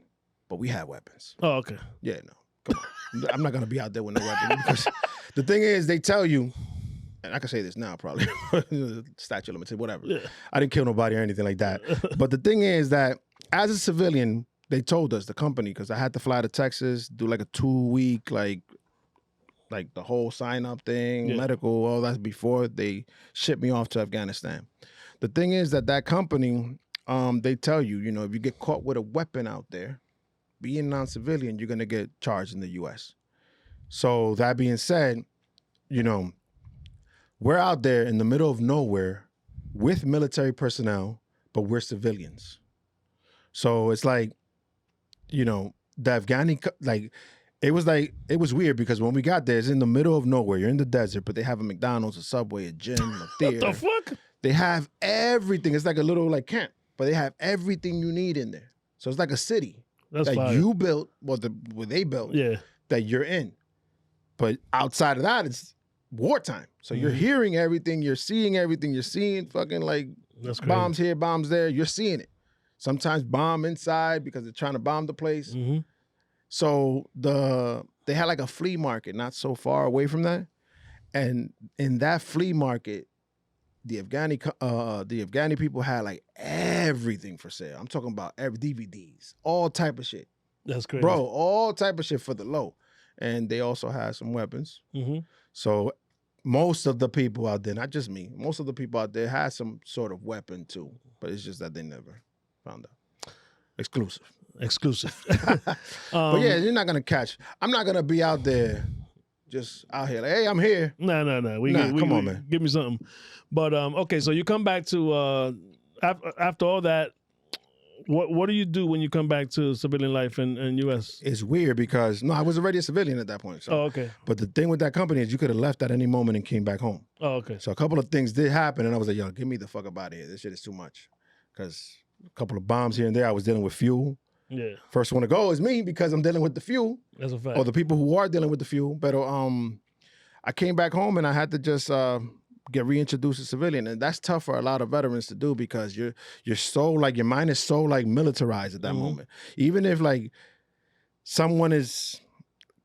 But we have weapons. Oh, okay. Yeah, no. Come on. I'm not going to be out there with no weapon. Because the thing is, they tell you, and I can say this now probably, statute limited, whatever. Yeah. I didn't kill nobody or anything like that. But the thing is that as a civilian, they told us, the company, because I had to fly to Texas, do like a 2-week, like the whole sign-up thing, medical, all that before they shipped me off to Afghanistan. The thing is that company, they tell you, you know, if you get caught with a weapon out there, being non-civilian, you're going to get charged in the U.S. So that being said, you know, we're out there in the middle of nowhere with military personnel, but we're civilians. So it's like, you know, the Afghani, it was weird because when we got there, it's in the middle of nowhere. You're in the desert, but they have a McDonald's, a Subway, a gym, a theater. What the fuck? They have everything. It's like a little like camp, but they have everything you need in there. So it's like a city that you built, what they built, that you're in. But outside of that, it's wartime. So you're hearing everything, you're seeing everything, you're seeing fucking like bombs here, bombs there. You're seeing it. Sometimes bomb inside because they're trying to bomb the place. Mm-hmm. So they had like a flea market not so far away from that. And in that flea market, the Afghani people had like everything for sale. I'm talking about DVDs, all type of shit. That's crazy. Bro, all type of shit for the low. And they also had some weapons. Mm-hmm. So most of the people out there, not just me, most of the people out there had some sort of weapon too. But it's just that they never found out. Exclusive. But yeah, you're not going to catch. I'm not going to be out there just out here like, hey, I'm here. No. Come on, man. Give me something. But, okay, so you come back to, after all that, what do you do when you come back to civilian life in U.S.? It's weird because, I was already a civilian at that point. So. Oh, okay. But the thing with that company is you could have left at any moment and came back home. Oh, okay. So a couple of things did happen, and I was like, yo, get me the fuck up out of here. This shit is too much. Because a couple of bombs here and there, I was dealing with fuel. Yeah. First one to go is me because I'm dealing with the fuel. That's a fact. Or the people who are dealing with the fuel. But I came back home and I had to just get reintroduced to civilian. And that's tough for a lot of veterans to do because you're so like, your mind is so like militarized at that moment. Even if like someone is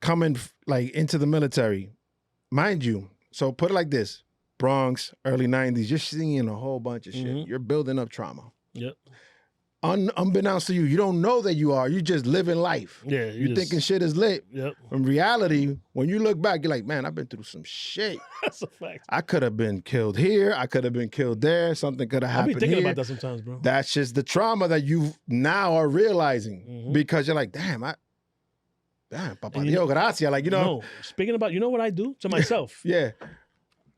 coming like into the military, mind you, so put it like this, Bronx, early 90s, you're seeing a whole bunch of shit. You're building up trauma. Yep. Unbeknownst to you, you don't know that you are. You just living life. Yeah. You thinking shit is lit. Yep. In reality, when you look back, you're like, man, I've been through some shit. That's a fact. I could have been killed here. I could have been killed there. Something could have happened here. I be thinking about that sometimes, bro. That's just the trauma that you now are realizing because you're like, damn, Papa Dios, gracias. Like, you know. No, speaking about, you know what I do to myself? Yeah.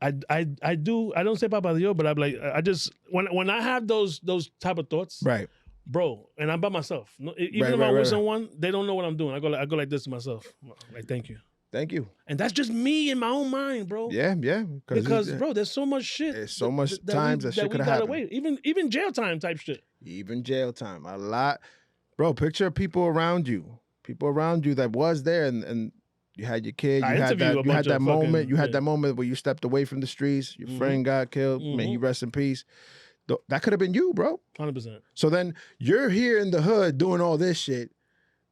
I don't say Papa Dios, but I'm like, I just, when I have those type of thoughts. Right. Bro, and I'm by myself. Even if I'm with someone, they don't know what I'm doing. I go like this to myself. Like, thank you. Thank you. And that's just me in my own mind, bro. Yeah. Because bro, there's so much shit. There's so much times that shit could have happened. Away. Even jail time type shit. Even jail time. A lot. Bro, picture people around you. People around you that was there and You had your kid. You had that moment. You had that moment where you stepped away from the streets. Your friend got killed. May he rest in peace. That could have been you, bro. 100%. So then you're here in the hood doing all this shit.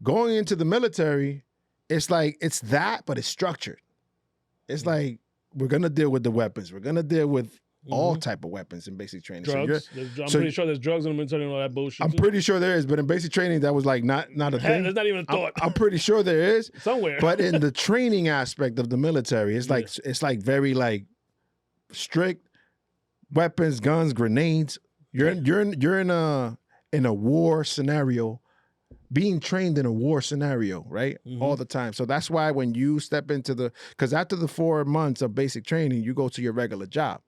Going into the military, it's like it's that, but it's structured. It's like we're gonna deal with the weapons. We're gonna deal with all type of weapons in basic training. Drugs. I'm pretty sure there's drugs in the military and all that bullshit. I'm pretty sure there is, but in basic training, that was like not a thing. There's not even a thought. I'm pretty sure there is somewhere. But in the training aspect of the military, it's like very like strict weapons, guns, grenades. You're in a war scenario, being trained in a war scenario, right? All the time. So that's why when you step into because after the 4 months of basic training, you go to your regular job.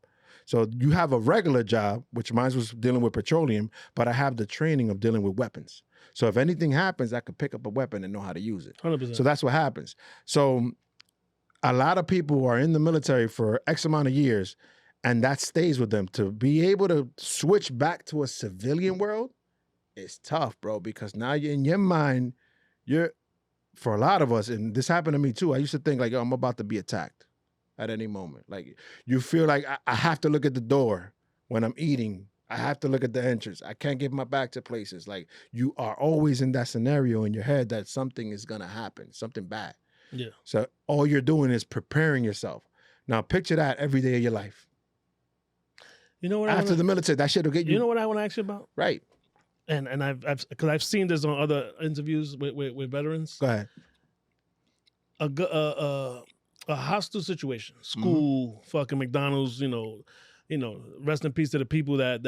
So you have a regular job, which mine was dealing with petroleum, but I have the training of dealing with weapons. So if anything happens, I could pick up a weapon and know how to use it. 100%. So that's what happens. So a lot of people are in the military for X amount of years, and that stays with them. To be able to switch back to a civilian world is tough, bro, because now you're in your mind, for a lot of us, and this happened to me too, I used to think like, I'm about to be attacked at any moment. Like you feel like I have to look at the door when I'm eating. I have to look at the entrance. I can't give my back to places. Like you are always in that scenario in your head that something is gonna happen, something bad. Yeah. So all you're doing is preparing yourself. Now picture that every day of your life. You know what? After the military, that shit will get you. You know what I want to ask you about? Right. And because I've seen this on other interviews with veterans. Go ahead. A hostile situation, school, fucking McDonald's, rest in peace to the people that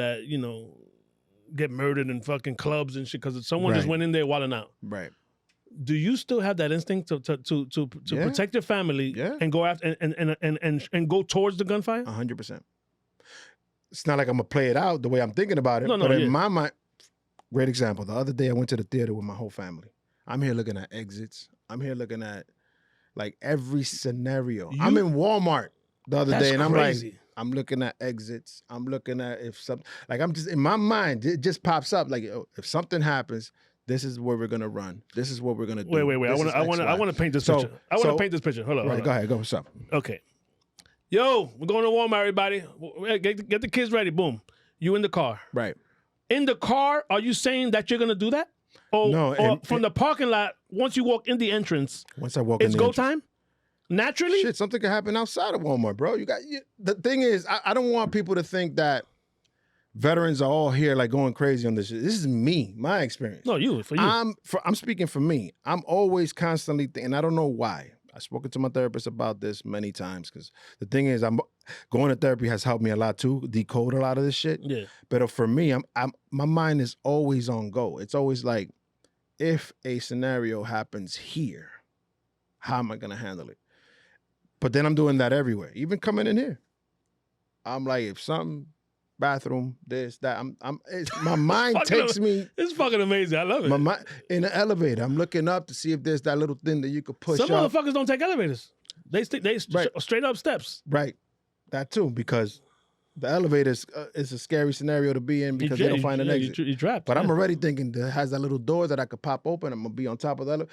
get murdered in fucking clubs and shit because someone just went in there wilding out. Right. Do you still have that instinct to protect your family and go after and go towards the gunfire? 100%. It's not like I'm gonna play it out the way I'm thinking about it, but in my mind, great example. The other day I went to the theater with my whole family. I'm here looking at exits. I'm here looking at like every scenario. I'm in Walmart the other day and I'm crazy. Like, I'm looking at exits. I'm looking at if something, like I'm just, in my mind, it just pops up like, if something happens, this is where we're gonna run. This is what we're gonna do. Wait. I want to paint this picture. I want to paint this picture. Hold on. Right, go ahead. Go. What's up? Okay. Yo, we're going to Walmart, everybody. Get the kids ready. Boom. You in the car. Right. In the car, are you saying that you're gonna do that? Or from the parking lot, once you walk in the entrance, it's go time? Naturally? Shit, something can happen outside of Walmart, bro. The thing is, I don't want people to think that veterans are all here like going crazy on this shit. This is me, my experience. No, for you. I'm speaking for me. I'm always constantly thinking, I don't know why. I've spoken to my therapist about this many times because the thing is, going to therapy has helped me a lot too, decode a lot of this shit. Yeah. But for me, my mind is always on go. It's always like, if a scenario happens here, how am I gonna handle it? But then I'm doing that everywhere, even coming in here. I'm like, if something, bathroom, this, that, my mind takes me. It's fucking amazing. I love it. My mind, in the elevator, I'm looking up to see if there's that little thing that you could push. Some motherfuckers don't take elevators. They straight up steps. Right, that too, because the elevator is a scary scenario to be in because they don't find an exit. You're trapped. But I'm already thinking that has that little door that I could pop open. I'm gonna be on top of the elevator.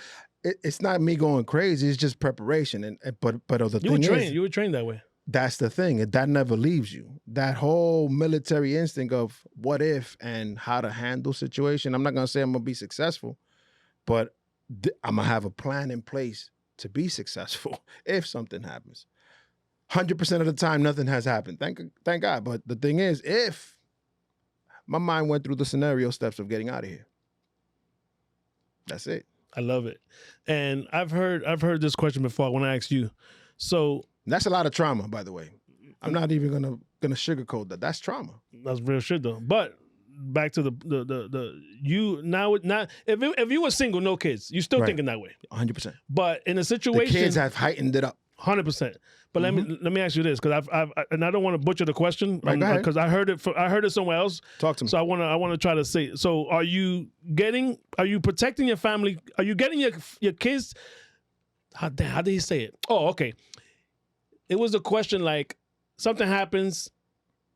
It's not me going crazy. It's just preparation. But the thing is, you were trained that way. That's the thing. That never leaves you. That whole military instinct of what if and how to handle situation. I'm not gonna say I'm gonna be successful, but I'm gonna have a plan in place to be successful if something happens. 100% of the time, nothing has happened. Thank God. But the thing is, if my mind went through the scenario steps of getting out of here, that's it. I love it. And I've heard this question before when I asked you. So that's a lot of trauma, by the way. I'm not even gonna sugarcoat that. That's trauma. That's real shit though. But back to the you now if you were single, no kids, you still thinking that way. 100%. But in a situation, the kids have heightened it up. 100%. But let me ask you this, because I don't want to butcher the question, because I heard it somewhere else. Talk to me. So I want to try to say. So are you protecting your family? Are you getting your kids? How did he say it? Oh, okay. It was a question like, something happens,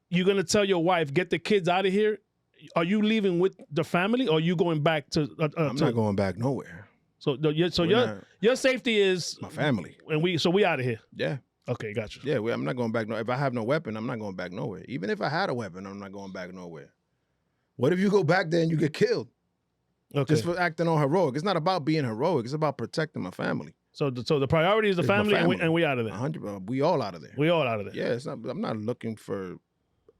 you're gonna tell your wife, get the kids out of here. Are you leaving with the family, or are you going back to? I'm not going back nowhere. So your safety is my family, and we out of here. Yeah. Okay, gotcha. Yeah, I'm not going back. If I have no weapon, I'm not going back nowhere. Even if I had a weapon, I'm not going back nowhere. What if you go back there and you get killed? Okay. Just for acting all heroic. It's not about being heroic. It's about protecting my family. So the priority is the family. And we out of there. 100%. We all out of there. We all out of there. Yeah, I'm not looking for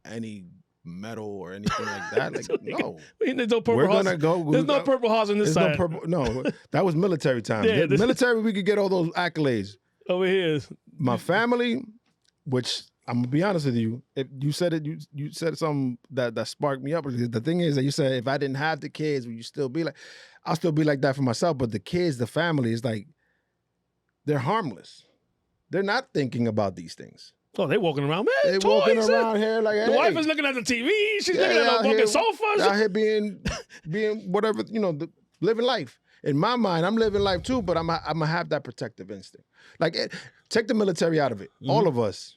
any medal or anything like that. Like, no. There's no purple hearts. There's no purple hearts on this side. No, that was military time. Yeah, military, we could get all those accolades. Over here is my family, which I'm gonna be honest with you. If you said it, you said something that sparked me up. The thing is that you said if I didn't have the kids, would you still be like? I'll still be like that for myself. But the kids, the family, is like they're harmless. They're not thinking about these things. Oh, they walking around, man. They walking around here like the wife is looking at the TV. She's looking at the fucking sofa. Out here being whatever, living life. In my mind, I'm living life too, but I'm gonna have that protective instinct. Like, take the military out of it. Mm-hmm. All of us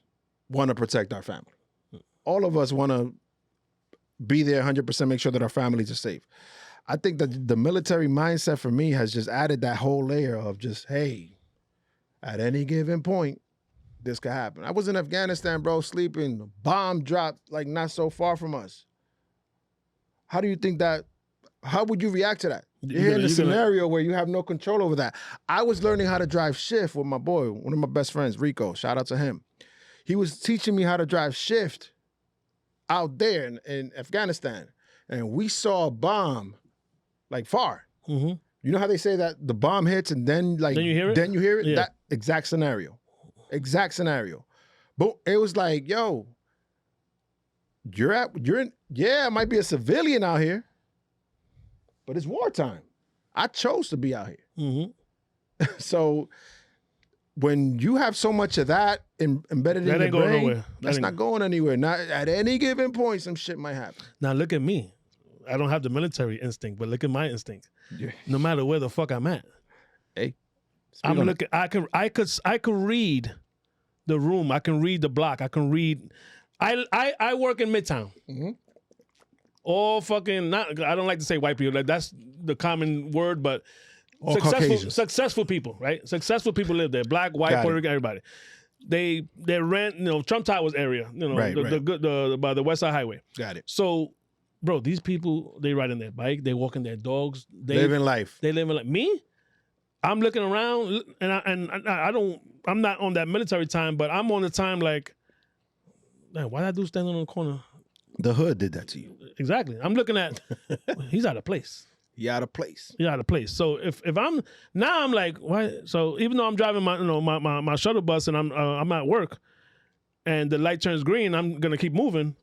want to protect our family. All of us want to be there 100%, make sure that our families are safe. I think that the military mindset for me has just added that whole layer of just, hey, at any given point, this could happen. I was in Afghanistan, bro, sleeping. Bomb dropped like not so far from us. How do you think that? How would you react to that? You're in a scenario where you have no control over that. I was learning how to drive shift with my boy, one of my best friends, Rico. Shout out to him. He was teaching me how to drive shift out there in Afghanistan. And we saw a bomb like far. Mm-hmm. You know how they say that the bomb hits and then you hear it? Yeah. That exact scenario. Exact scenario. But it was like, yo, I might be a civilian out here, but it's wartime. I chose to be out here. Mm-hmm. So when you have so much of that embedded in your brain, that's not going anywhere. Not at any given point, some shit might happen. Now look at me. I don't have the military instinct, but look at my instinct. Yeah. No matter where the fuck I'm at. Hey. I'm looking. I could read the room. I can read the block. I can read. I work in Midtown. Mm-hmm. All fucking not. I don't like to say white people. Like that's the common word, but all successful people, right? Successful people live there. Black, white, Puerto Rican, everybody. They rent. Trump Towers area. By the West Side Highway. Got it. So, bro, these people they ride on their bike. They walking their dogs. They living life. They living like me. I'm looking around, and I'm not on that military time, but I'm on the time like, man, why that dude standing on the corner? The hood did that to you. Exactly. I'm looking at, he's out of place. He out of place. He out of place. So if I'm like, why? So even though I'm driving my shuttle bus and I'm at work, and the light turns green, I'm gonna keep moving.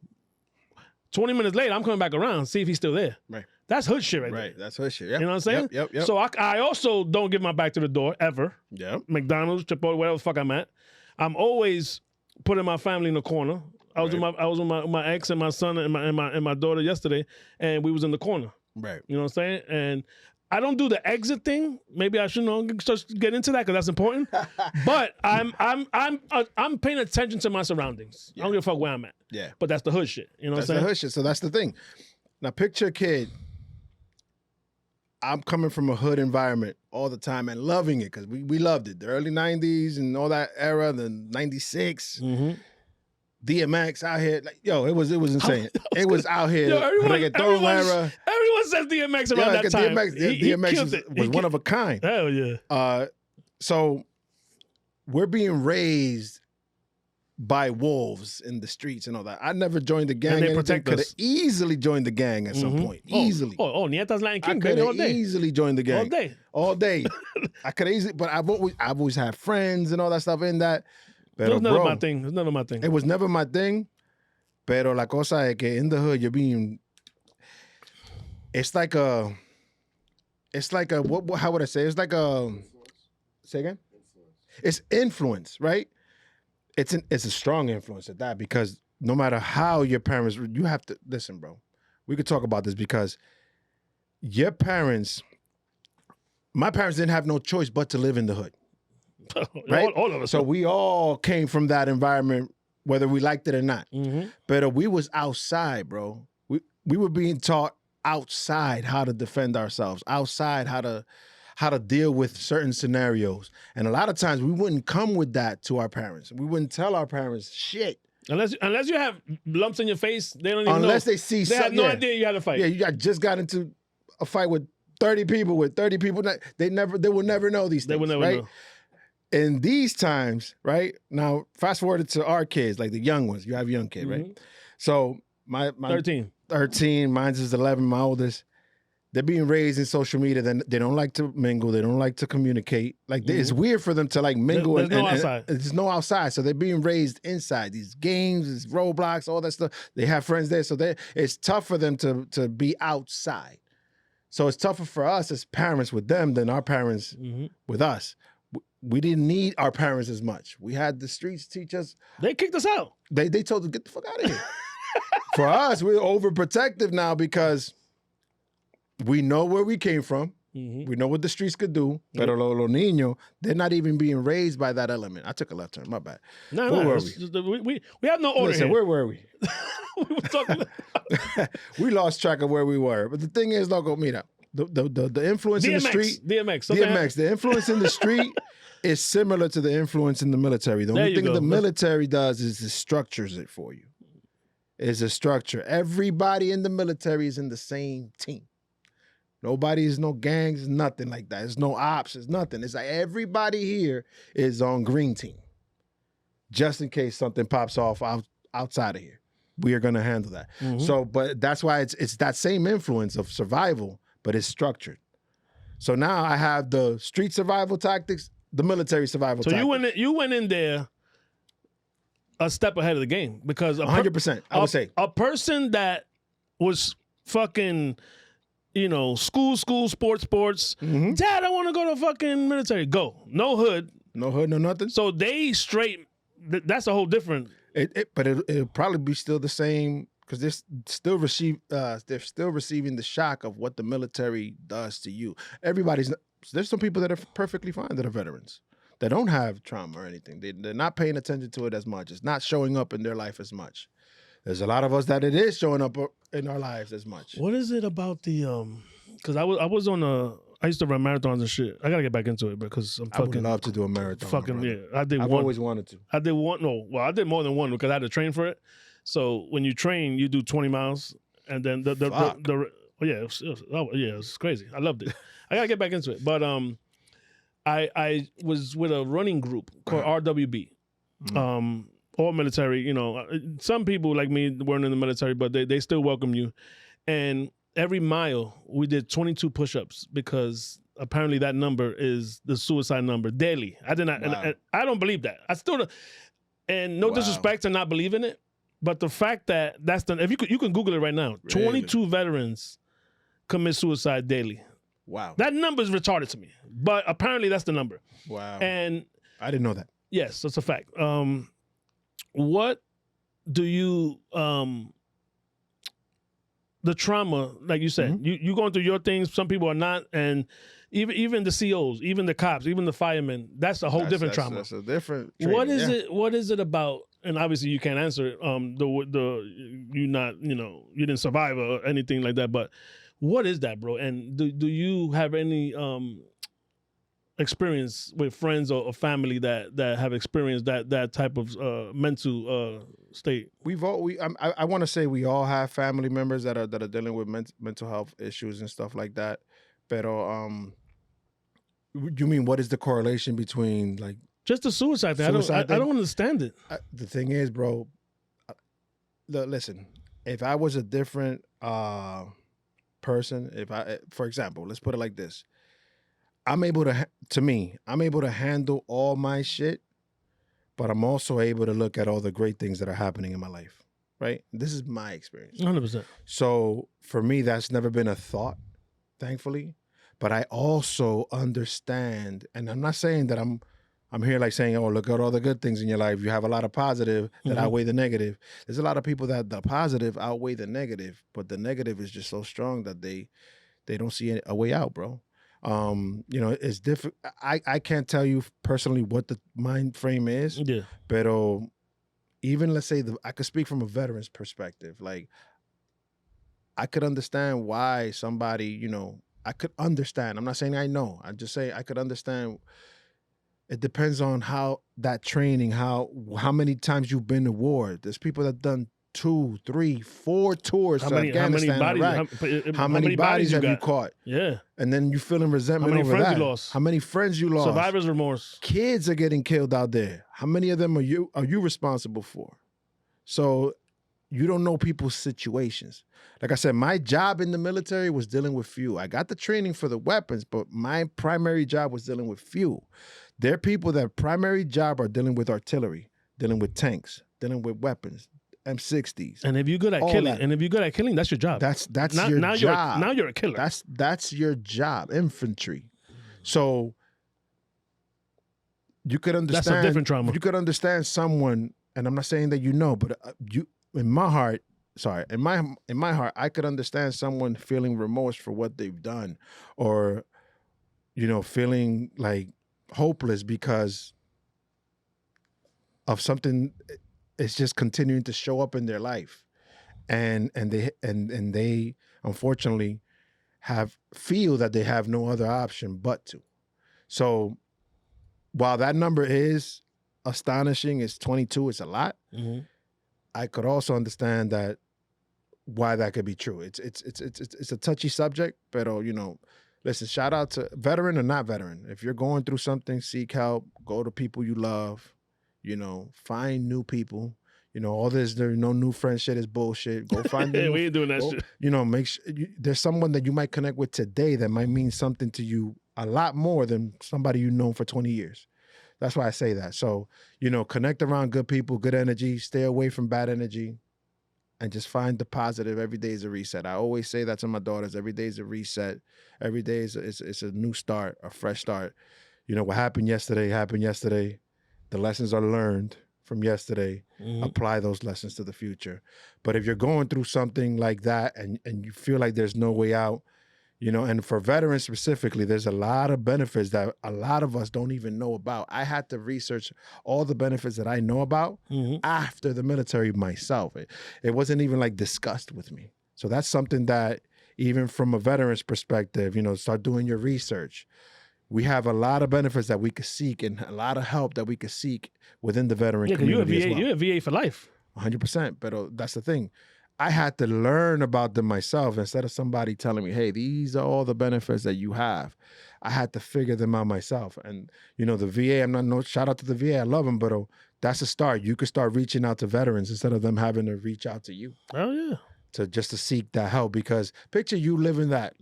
20 minutes later, I'm coming back around, see if he's still there. Right. That's hood shit right there. Right, that's hood shit. Yep. You know what I'm saying? Yep. So I also don't give my back to the door, ever. Yep. McDonald's, Chipotle, whatever the fuck I'm at. I'm always putting my family in the corner. I was with my ex and my son and my daughter yesterday, and we was in the corner. Right. You know what I'm saying? And I don't do the exit thing. Maybe I should just get into that because that's important. But I'm paying attention to my surroundings. Yeah. I don't give a fuck where I'm at. Yeah. But that's the hood shit. You know what I'm saying? That's the hood shit. So that's the thing. Now picture a kid. I'm coming from a hood environment all the time and loving it because we loved it. The early 90s and all that era, the 96, DMX out here. Like, yo, it was insane. It was out here. Reggaeton era. Everyone says DMX around that time. DMX was one of a kind. Hell yeah. So we're being raised by wolves in the streets and all that. I never joined the gang. And they protect us. Could have easily joined the gang at some point. Easily. Nietas Lion King, baby, all day. Easily joined the gang. All day. I could easily, but I've always had friends and all that stuff in that. It was never my thing. It was never my thing. Pero la cosa es que in the hood, you're being, it's like a, how would I say? It's like a, say again? It's influence, right? It's a strong influence at that because no matter how your parents, you have to, listen, bro, we could talk about this because your parents, my parents didn't have no choice but to live in the hood. Right? All of us. So we all came from that environment, whether we liked it or not. Mm-hmm. But we was outside, bro. We were being taught outside how to defend ourselves, outside how how to deal with certain scenarios. And a lot of times we wouldn't come with that to our parents. We wouldn't tell our parents shit. Unless you have lumps in your face, they don't even know. Unless they see they have no idea you had a fight. Yeah, you just got into a fight with 30 people. They will never know these things. They will never know. In these times, right? Now, fast forward to our kids, like the young ones. You have a young kid, right? So my 13, mine's is 11, my oldest. They're being raised in social media. Then they don't like to mingle. They don't like to communicate. Like it's weird for them to like mingle. There's no outside. There's no outside. So they're being raised inside. These games, these Roblox, all that stuff. They have friends there. So it's tough for them to be outside. So it's tougher for us as parents with them than our parents with us. We didn't need our parents as much. We had the streets teach us. They kicked us out. They told us, get the fuck out of here. For us, we're overprotective now because we know where we came from. We know what the streets could do. Pero los niños, they're not even being raised by that element. I took a left turn. My bad. Where were we? We have no order here. Where were we? We were talking. We lost track of where we were. But the thing is, loco, mira, the influence in the street. DMX. The influence in the street is similar to the influence in the military. The only thing the military does is it structures it for you. It's a structure. Everybody in the military is in the same team. Nobody's no gangs, nothing like that. There's no ops, there's nothing. It's like everybody here is on green team. Just in case something pops off outside of here. We are gonna handle that. So, but that's why it's that same influence of survival, but it's structured. So now I have the street survival tactics, the military survival tactics. So you went in there a step ahead of the game because 100%, I would say. A person that was fucking, school, sports. Dad, I want to go to fucking military. Go. No hood. No hood, no nothing. So they straight, that's a whole different. But it'll probably be still the same because they're still receiving the shock of what the military does to you. There's some people that are perfectly fine that are veterans. That don't have trauma or anything. They're not paying attention to it as much. It's not showing up in their life as much. There's a lot of us that it is showing up in our lives as much. What is it about the because I used to run marathons and shit. I gotta get back into it because I would love to do a marathon. I did. I've always wanted to. I did one. No, well, I did more than one because I had to train for it. So when you train, you do 20 miles, and then it's crazy. I loved it. I gotta get back into it, but I was with a running group called RWB. All military, some people like me weren't in the military, but they still welcome you. And every mile we did 22 push-ups because apparently that number is the suicide number daily. I did not, and I don't believe that. I still don't, and no disrespect to not believing it, but the fact that that's if you can Google it right now, really? 22 veterans commit suicide daily. Wow. That number is retarded to me, but apparently that's the number. Wow. And I didn't know that. Yes, that's a fact. What do you, the trauma, like you said, you going through your things, some people are not, and even the COs, even the cops, even the firemen, that's a whole different trauma. That's a different training, What is it about, and obviously you can't answer it, you didn't survive or anything like that, but what is that, bro? And do you have any experience with friends or family that have experienced that type of mental state? I want to say we all have family members that are dealing with mental health issues and stuff like that. Pero you mean what is the correlation between like just the suicide thing? I don't understand it. The thing is, bro. Listen, if I was a different person, for example, let's put it like this. I'm able to handle all my shit, but I'm also able to look at all the great things that are happening in my life, right? This is my experience. 100%. So for me, that's never been a thought, thankfully. But I also understand, and I'm not saying that I'm here like saying, oh, look at all the good things in your life. You have a lot of positive that outweigh the negative. There's a lot of people that the positive outweigh the negative, but the negative is just so strong that they don't see a way out, bro. It's different. I can't tell you personally what the mind frame is. Yeah. But even let's say I could speak from a veteran's perspective. Like I could understand why somebody, I could understand. I'm not saying I know. I'm just saying I could understand. It depends on how that training, how many times you've been to war. There's people that done 2, 3, 4 tours to Afghanistan, Iraq. How many bodies have you caught? Yeah. And then you feeling resentment over that. How many friends you lost? How many friends you lost? Survivor's remorse. Kids are getting killed out there. How many of them are you responsible for? So you don't know people's situations. Like I said, my job in the military was dealing with fuel. I got the training for the weapons, but my primary job was dealing with fuel. There are people that primary job are dealing with artillery, dealing with tanks, dealing with weapons, M60s. And if you're good at killing, that's your job. That's your job. Now you're a killer. That's your job, infantry. So you could understand. That's a different trauma. You could understand someone, and I'm not saying that but in my heart, I could understand someone feeling remorse for what they've done, or feeling like hopeless because of something is just continuing to show up in their life, and they unfortunately feel that they have no other option but to. So while that number is astonishing, it's 22, it's a lot. Mm-hmm. I could also understand that why that could be true. It's a touchy subject, but listen, shout out to veteran or not veteran. If you're going through something, seek help. Go to people you love. Find new people. All this there no new friend shit is bullshit. Go find them. We ain't doing that shit. Make sure there's someone that you might connect with today that might mean something to you a lot more than somebody you've known for 20 years. That's why I say that. So, connect around good people, good energy. Stay away from bad energy. And just find the positive. Every day is a reset. I always say that to my daughters. Every day is a reset. Every day is a new start, a fresh start. What happened yesterday. The lessons are learned from yesterday. Mm-hmm. Apply those lessons to the future. But if you're going through something like that and you feel like there's no way out, and for veterans specifically, there's a lot of benefits that a lot of us don't even know about. I had to research all the benefits that I know about after the military myself. It wasn't even discussed with me. So that's something that even from a veteran's perspective, start doing your research. We have a lot of benefits that we could seek and a lot of help that we could seek within the veteran community as well. You're a VA for life. 100%. But that's the thing. I had to learn about them myself instead of somebody telling me, hey, these are all the benefits that you have. I had to figure them out myself. And, the VA, shout out to the VA. I love them, but that's a start. You could start reaching out to veterans instead of them having to reach out to you. Oh, yeah. To seek that help, because picture you living that.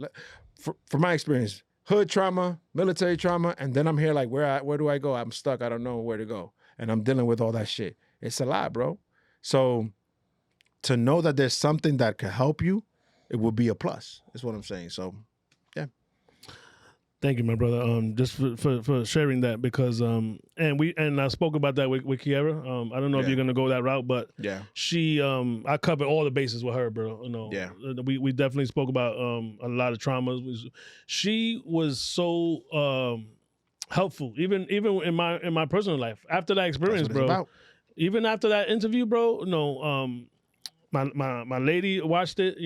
From my experience, hood trauma, military trauma, and then I'm here where do I go? I'm stuck. I don't know where to go. And I'm dealing with all that shit. It's a lot, bro. So to know that there's something that could help you, it would be a plus, is what I'm saying. So, yeah. Thank you, my brother. Just for sharing that, because and I spoke about that with Kiara. I don't know if you're gonna go that route, but she I covered all the bases with her, bro. We definitely spoke about a lot of traumas. She was so helpful, even in my personal life after that experience, bro. Even after that interview, bro. My lady watched it,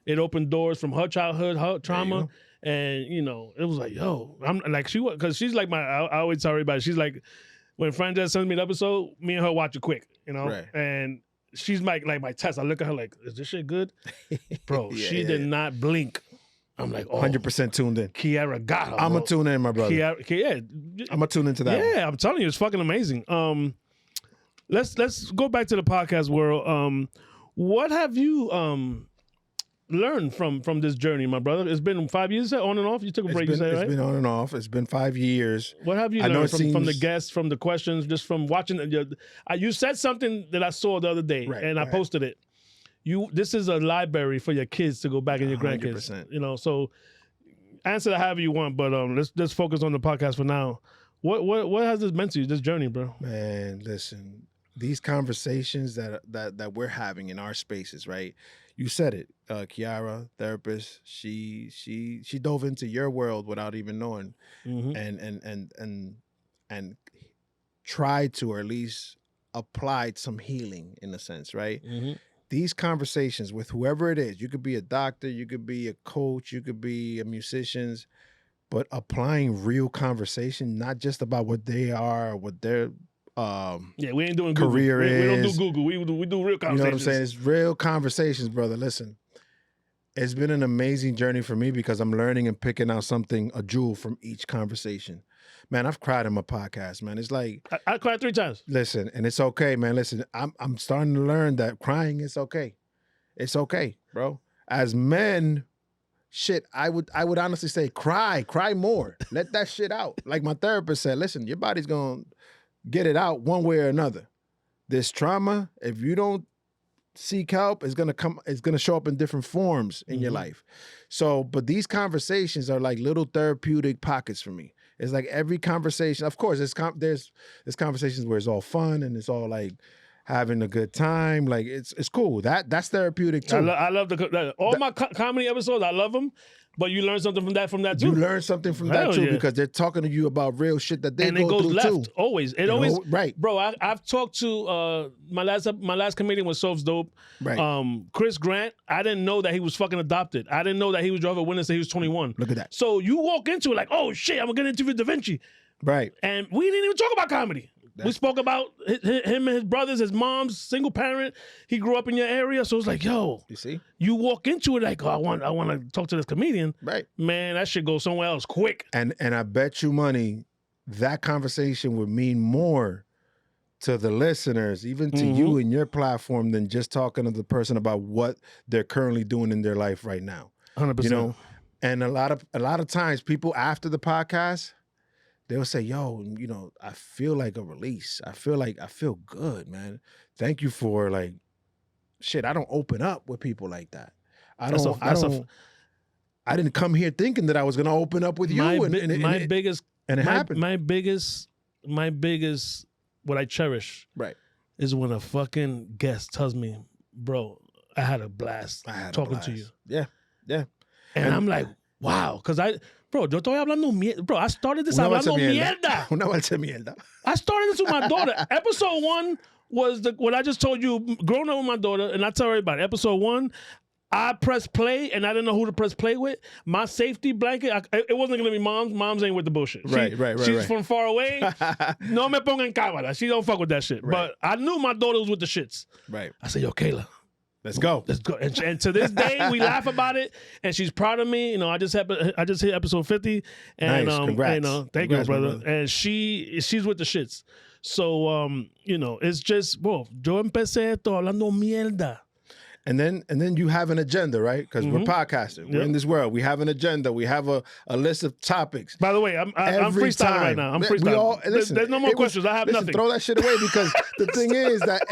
it opened doors from her childhood, her trauma. And, it was like, yo, I'm like, because she's like I always tell everybody, she's like, when Frances sends me an episode, me and her watch it quick, Right. And she's my test. I look at her like, is this shit good? Bro, she did not blink. I'm like, 100% tuned in. Kiara got her. I'm going to tune in, my brother. I'm going to tune into that. Yeah, I'm telling you, it's fucking amazing. Let's go back to the podcast world. What have you learned from this journey, my brother? It's been 5 years, on and off. You took a break, right? It's been on and off. It's been 5 years. What have you learned from the guests, from the questions, just from watching? You said something that I saw the other day, and I posted it. This is a library for your kids to go back and your grandkids. 100%. So answer that however you want, but let's focus on the podcast for now. What has this meant to you, this journey, bro? Man, listen. These conversations that we're having in our spaces, right? You said it, Kiara, therapist. She dove into your world without even knowing, and tried to, or at least applied some healing in a sense, right? Mm-hmm. these conversations with whoever it is, you could be a doctor, you could be a coach, you could be a musician, but applying real conversation, not just about what they are, what their we ain't doing career Google. is. We don't do Google. We do real conversations. You know what I'm saying? It's real conversations, brother. Listen, it's been an amazing journey for me because I'm learning and picking out something, a jewel from each conversation. Man, I've cried in my podcast, man. It's like I cried 3 times. Listen, and it's okay, man. Listen, I'm starting to learn that crying is okay. It's okay, bro. As men, shit, I would honestly say cry more. Let that shit out. Like my therapist said, listen, your body's gonna get it out one way or another. This trauma, if you don't seek help, it's gonna show up in different forms in your life. So, but these conversations are like little therapeutic pockets for me. It's like every conversation, of course, there's conversations where it's all fun and it's all like having a good time. Like it's cool. That's therapeutic too. I love all my comedy episodes. I love them, but you learn something from that too. You learn something from that too because they're talking to you about real shit that they go through too. And it goes left always. It always right, bro. I've talked to my last comedian was Soph's Dope. Right. Chris Grant. I didn't know that he was fucking adopted. I didn't know that he was Jehovah's Witness until he was 21. Look at that. So you walk into it like, oh shit, I'm gonna get an interview with Da Vinci. Right. And we didn't even talk about comedy. We spoke about him and his brothers, his mom's single parent. He grew up in your area, so it's like, yo, you see, you walk into it like, oh, I want to talk to this comedian. Right, man, that shit goes somewhere else quick. And I bet you money that conversation would mean more to the listeners, even to you and your platform, than just talking to the person about what they're currently doing in their life right now. 100%. You know, and a lot of times, people after the podcast, they'll say, yo, you know, I feel like a release. I feel good, man. Thank you for like, shit, I don't open up with people like that. I didn't come here thinking that I was going to open up with you. And it happened. My biggest, what I cherish is when a fucking guest tells me, bro, I had a blast talking to you. Yeah, yeah. And I'm like, wow, because bro, yo estoy hablando mierda. Bro, I started this hablando mierda. Una vez mierda. I started this with my daughter. Episode 1 was what I just told you, growing up with my daughter, and I tell everybody, episode 1, I pressed play, and I didn't know who to press play with. My safety blanket, it wasn't going to be Mom's. Mom's ain't with the bullshit. She's from far away. No me ponga en cámara. She don't fuck with that shit. Right. But I knew my daughter was with the shits. Right. I said, yo, Kayla. Let's go. And to this day, we laugh about it, and she's proud of me. You know, I just hit episode 50, and nice. Congrats. Thank you, brother. And she's with the shits. So you know, it's just, bro, yo empecé esto hablando mierda. And then you have an agenda, right? Because we're podcasting. We're in this world. We have an agenda. We have a list of topics. By the way, I'm freestyling right now. I'm freestyling. There's no more questions. I have nothing. Throw that shit away because the thing is that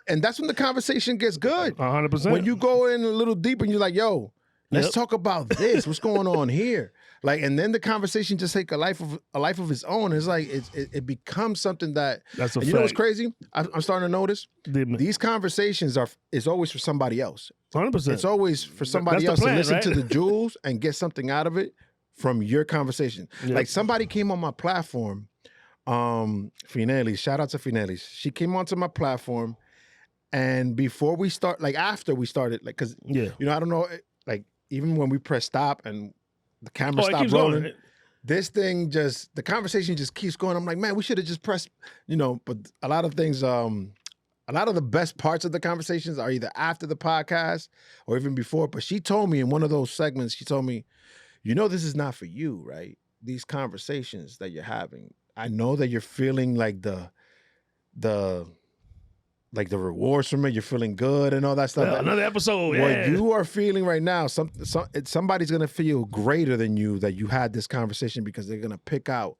and that's when the conversation gets good. 100%. When you go in a little deeper and you're like, yo, let's talk about this. What's going on here? Like, and then the conversation just take a life of its own. It's like it becomes something that. That's a fact. You know what's crazy? I'm starting to notice these conversations is always for somebody else. 100%. It's always for somebody else to listen to the jewels and get something out of it from your conversation. Yep. Like somebody came on my platform, Finelli. Shout out to Finelli. She came onto my platform, and before we start, like after we started, like because you know I don't know, like even when we press stop and the camera stopped rolling. Going. This thing the conversation just keeps going. I'm like, man, we should have just pressed, you know, but a lot of things, a lot of the best parts of the conversations are either after the podcast or even before. But she told me in one of those segments, she told me, you know, this is not for you, right? These conversations that you're having. I know that you're feeling like the rewards from it, you're feeling good and all that stuff. Another episode. What you are feeling right now, somebody's gonna feel greater than you that you had this conversation because they're gonna pick out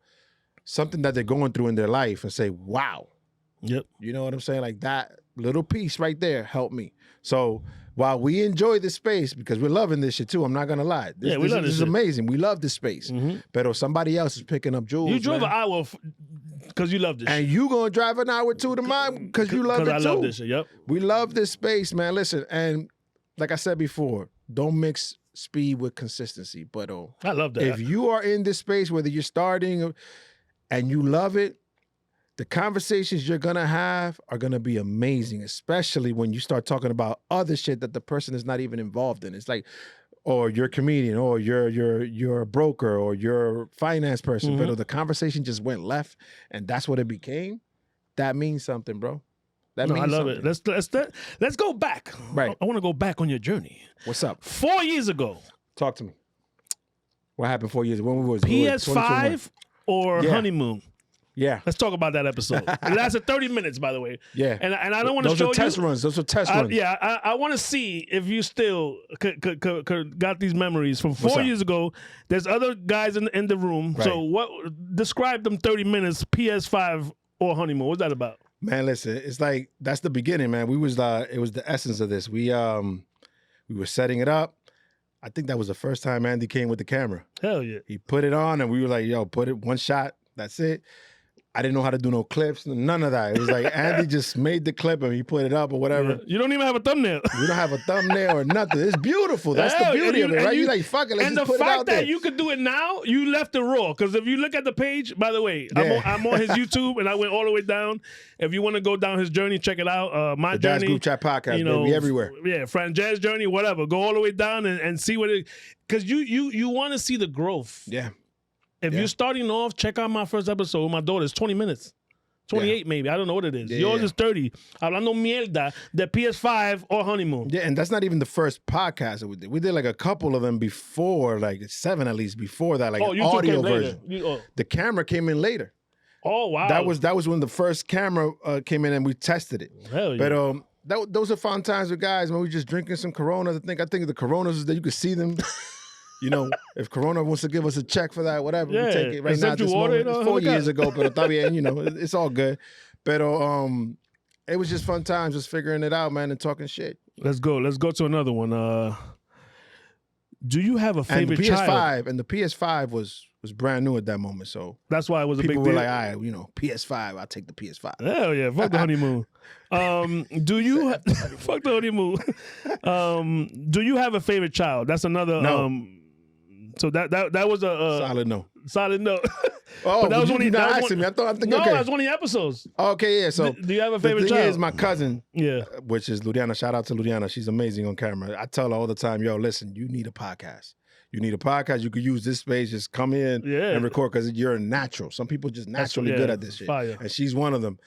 something that they're going through in their life and say, "Wow." Yep. You know what I'm saying? Like that little piece right there helped me. So while we enjoy this space because we're loving this shit too, I'm not gonna lie. This is amazing. We love this space. But somebody else is picking up jewels. You drove an hour because you love this and shit. You gonna drive an hour to mine because you love it too. Because I love this shit, yep. We love this space, man. Listen, and like I said before, don't mix speed with consistency. But I love that. If you are in this space, whether you're starting and you love it, the conversations you're going to have are going to be amazing, especially when you start talking about other shit that the person is not even involved in. It's like, or you're a comedian, or you're a broker, or you're a finance person, but the conversation just went left, and that's what it became. That means something, bro. That means I love something. it. Let's go back. Right. I want to go back on your journey. What's up? 4 years ago. Talk to me. What happened 4 years ago? When was PS5 or honeymoon? Yeah. Let's talk about that episode. It lasted 30 minutes, by the way. Yeah. And I don't want to show you. Those are test runs. Yeah. I want to see if you still could got these memories from 4 years ago. There's other guys in the room. Right. So describe them 30 minutes, PS5 or honeymoon. What's that about? Man, listen, it's like, that's the beginning, man. It was the essence of this. We were setting it up. I think that was the first time Andy came with the camera. Hell yeah. He put it on and we were like, yo, put it one shot. That's it. I didn't know how to do no clips, none of that. It was like Andy just made the clip and he put it up or whatever. Yeah. You don't even have a thumbnail. We don't have a thumbnail or nothing. It's beautiful. That's the beauty of it, right? You're like, fuck it, let's just put it out there. And the fact that you could do it now, you left it raw. Because if you look at the page, by the way, I'm on his YouTube and I went all the way down. If you want to go down his journey, check it out. My the journey. Dad's Group Chat Podcast, baby, everywhere. Yeah, Franjaz's journey, whatever. Go all the way down and see what it, because you want to see the growth. Yeah. If you're starting off, check out my first episode with my daughter. It's 20 minutes. 28 maybe. I don't know what it is. Yours is 30. Hablando mierda de PS5 or honeymoon. Yeah, and that's not even the first podcast that we did. We did like a couple of them before, like 7 at least before that, like an audio version. The camera came in later. Oh, wow. That was when the first camera came in and we tested it. Hell yeah. But those are fun times with guys when we just drinking some Coronas. I think the Coronas is that you could see them. You know, if Corona wants to give us a check for that, whatever, we take it right now. This moment. It's 4 years ago, but está bien, you know, it's all good. But it was just fun times, just figuring it out, man, and talking shit. Let's go to another one. Do you have a favorite child? And the PS5 was brand new at that moment, so that's why it was a big deal. People were like, all right, you know, PS5, I'll take the PS5. Hell yeah, fuck the honeymoon. Do you fuck the honeymoon? Do you have a favorite child? That's another. No. So that was a solid no. Solid no. Oh, but that was only not asking me. I think no, that was one of the episodes. Okay, yeah. So do you have a favorite child? The thing is, my cousin, which is Luriana. Shout out to Luriana. She's amazing on camera. I tell her all the time, yo, listen, you need a podcast. You need a podcast. You could use this space. Just come in and record because you're a natural. Some people just naturally good at this shit, and she's one of them.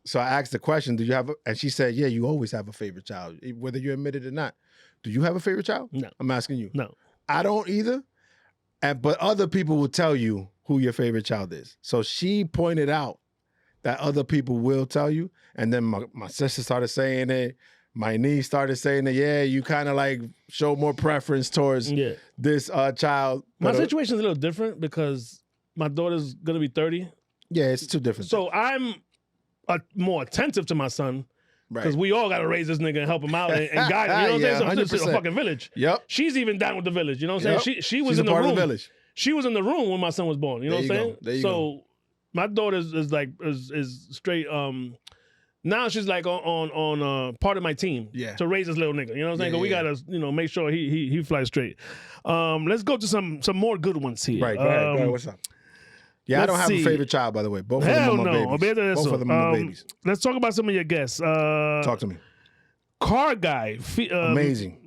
So I asked the question, do you have? And she said, yeah, you always have a favorite child, whether you admit it or not. Do you have a favorite child? No. I'm asking you. No. I don't either, but other people will tell you who your favorite child is. So she pointed out that other people will tell you, and then my sister started saying it. My niece started saying that, yeah, you kind of like show more preference towards this child. My situation's a little different because my daughter's going to be 30. Yeah, it's two different things. So I'm more attentive to my son. Because we all got to raise this nigga and help him out and guide him. You know what I'm saying? So it's a fucking village. Yep. She's even down with the village. You know what I'm saying? She was in the room. Of the village. She was in the room when my son was born. You know what I'm saying? There you go. My daughter is straight. Now she's like on part of my team to raise this little nigga. You know what I'm saying? We gotta make sure he flies straight. Let's go to some more good ones here. Right. Go ahead. What's up? Yeah, I don't have a favorite child, by the way. Both of them are my babies. Both of them are my babies. Let's talk about some of your guests. Talk to me. Car Guy. Amazing.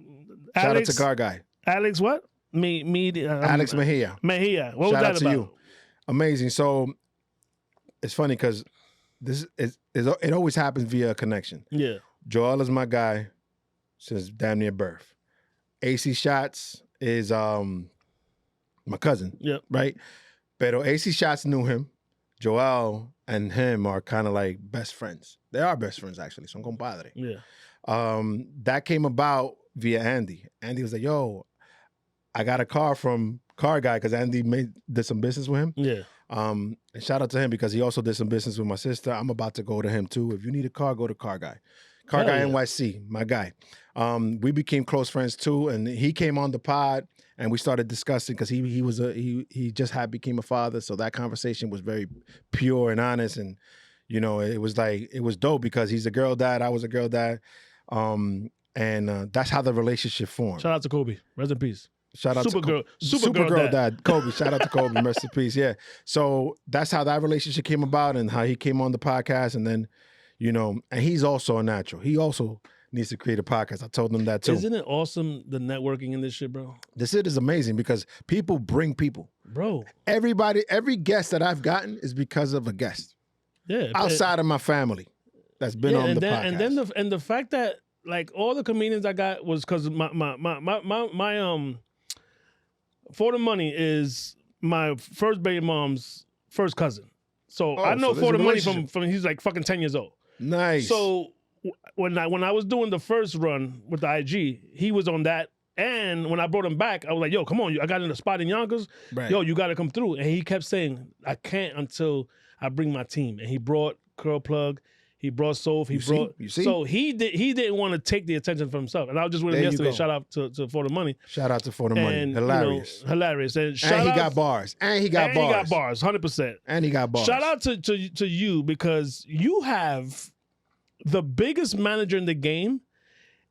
Shout out to Car Guy. Alex what? Alex Mejia. Mejia. What was that about? Shout out to you. Amazing. So it's funny because it always happens via a connection. Yeah. Joel is my guy since damn near birth. AC Shots is my cousin. Yeah. Right? Pero AC Shots knew him. Joel and him are kind of like best friends. They are best friends, actually. Son compadre. Yeah. That came about via Andy. Andy was like, yo, I got a car from Car Guy because Andy did some business with him. Yeah. And shout out to him because he also did some business with my sister. I'm about to go to him too. If you need a car, go to Car Guy. Car Guy NYC, my guy. We became close friends too, and he came on the pod. And we started discussing because he just became a father, so that conversation was very pure and honest, and it was dope because he's a girl dad, I was a girl dad, and that's how the relationship formed. Shout out to Kobe, rest in peace. Shout out Supergirl dad. Kobe. Shout out to Kobe. Rest in peace. Yeah. So that's how that relationship came about and how he came on the podcast. And then, and he's also a natural. He also needs to create a podcast. I told him that too. Isn't it awesome, the networking in this shit, bro? This shit is amazing because people bring people. Bro. Every guest that I've gotten is because of a guest. Yeah. Outside of my family that's been on the podcast. And the fact that like all the comedians I got was because my For the Money is my first baby mom's first cousin. So I know For the Money from he's like fucking 10 years old. Nice. So when I was doing the first run with the IG, he was on that. And when I brought him back, I was like, yo, come on. I got in a spot in Yonkers. Right. Yo, you got to come through. And he kept saying, I can't until I bring my team. And he brought Curl Plug. He brought Soph. You see? So he didn't want to take the attention for himself. And I was just with him yesterday. Shout out to For the Money. Shout out to For the Money. Hilarious. Hilarious. And he got bars. And he got bars. 100%. And he got bars. Shout out to you because you have the biggest manager in the game.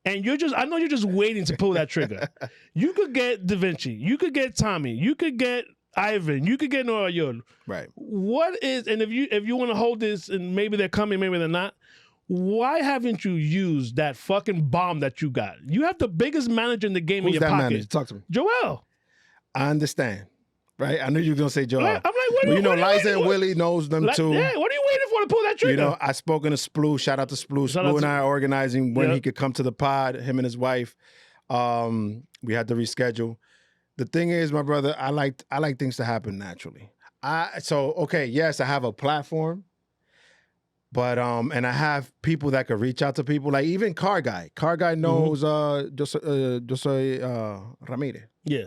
And I know you're just waiting to pull that trigger. You could get Da Vinci. You could get Tommy. You could get Ivan. You could get Nora Yod. Right. And if you want to hold this and maybe they're coming, maybe they're not, why haven't you used that fucking bomb that you got? You have the biggest manager in the game in your pocket. Manager? Talk to me. Joel. I understand. Right? I knew you were going to say Joel. I'm like, what Liza and Willie knows them too. Yeah, what are you waiting for to pull that trigger? I spoken to Sploo. Shout out to Sploo. Sploo and I are organizing when he could come to the pod, him and his wife. We had to reschedule. The thing is, my brother, I like things to happen naturally. Yes, I have a platform, but and I have people that could reach out to people, like even Car Guy. Car Guy knows Jose Ramirez. Yeah.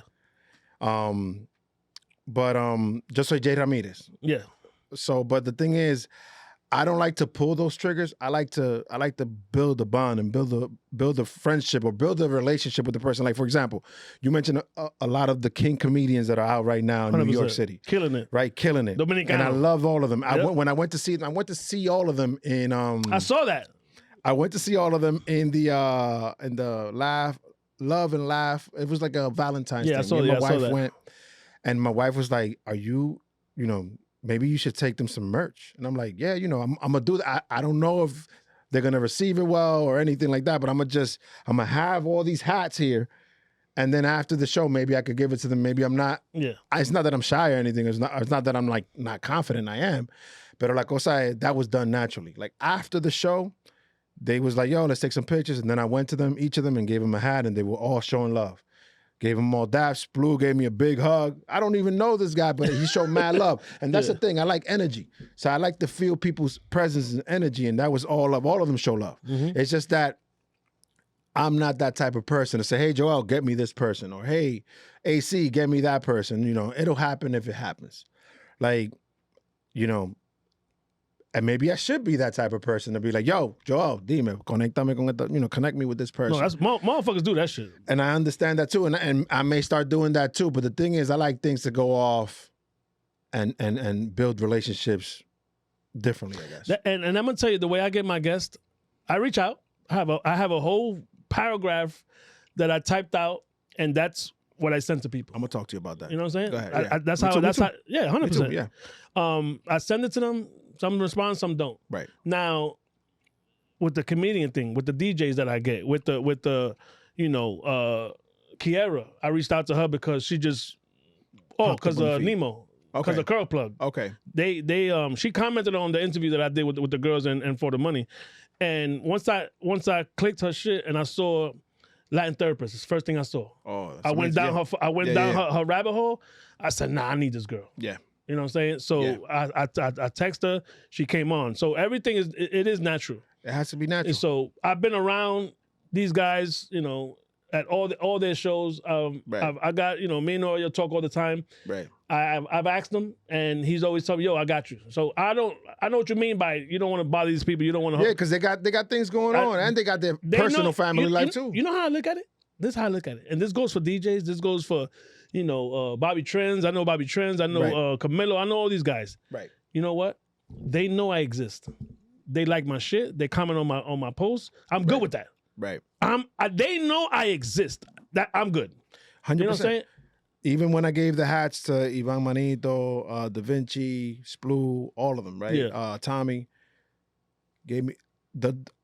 Just J. Ramirez. Yeah. So, but the thing is, I don't like to pull those triggers. I like to build a bond and build a friendship or build a relationship with the person. Like, for example, you mentioned a lot of the king comedians that are out right now in 100%. New York City. Killing it. Right, killing it. Dominicano. And I love all of them. Yep. When I went to see them, I went to see all of them in I saw that. I went to see all of them in the Love and Laugh. It was like a Valentine's thing. I saw that. My wife went, and my wife was like, are you, maybe you should take them some merch. And I'm like, yeah, I'm gonna do that. I don't know if they're gonna receive it well or anything like that, but I'm gonna have all these hats here. And then after the show, maybe I could give it to them. Maybe I'm not. Yeah. It's not that I'm shy or anything. It's not that I'm like not confident. I am. But like Osai, that was done naturally. Like after the show, they was like, yo, let's take some pictures. And then I went to them, each of them, and gave them a hat, and they were all showing love. Gave them all daps. Blue gave me a big hug. I don't even know this guy, but he showed mad love. And that's the thing. I like energy. So I like to feel people's presence and energy. And that was all love. All of them show love. Mm-hmm. It's just that I'm not that type of person to say, hey, Joel, get me this person. Or, hey, AC, get me that person. It'll happen if it happens. Like, and maybe I should be that type of person to be like, yo, Joel, dime, conectame con esta, connect me with this person. No, that's motherfuckers do that shit. And I understand that too, and I may start doing that too. But the thing is, I like things to go off and build relationships differently, I guess. And I'm gonna tell you, the way I get my guests, I reach out. I have a whole paragraph that I typed out, and that's what I send to people. I'm gonna talk to you about that. You know what I'm saying? Go ahead. Yeah. That's how. Yeah, 100%. Yeah. I send it to them. Some respond, some don't. Right. Now, with the comedian thing, with the DJs that I get, with the Kiera, I reached out to her because she just because Nemo. Because of Curl Plug. Okay. She commented on the interview that I did with the girls and For the Money. And once I clicked her shit and I saw Latin Therapist, it's the first thing I saw. Oh, I went down her rabbit hole. I said, nah, I need this girl. Yeah. You know what I'm saying? So I text her, she came on. So everything is natural. It has to be natural. And so I've been around these guys, at all their shows. Right. I got, me and Noah talk all the time. Right. I've asked him, and he's always telling me, yo, I got you. So I know what you mean by you don't want to bother these people. You don't want to. Yeah, because they got things going on, and they got their personal family life too. You know how I look at it? This is how I look at it. And this goes for DJs. This goes for, Bobby Trends. I know Bobby Trends. I know Camilo. I know all these guys. Right. You know what? They know I exist. They like my shit. They comment on my posts. I'm good with that. Right. They know I exist. That I'm good. 100%. You know what I'm saying? Even when I gave the hats to Ivan Manito, Da Vinci, Splu, all of them, right? Yeah. Tommy gave me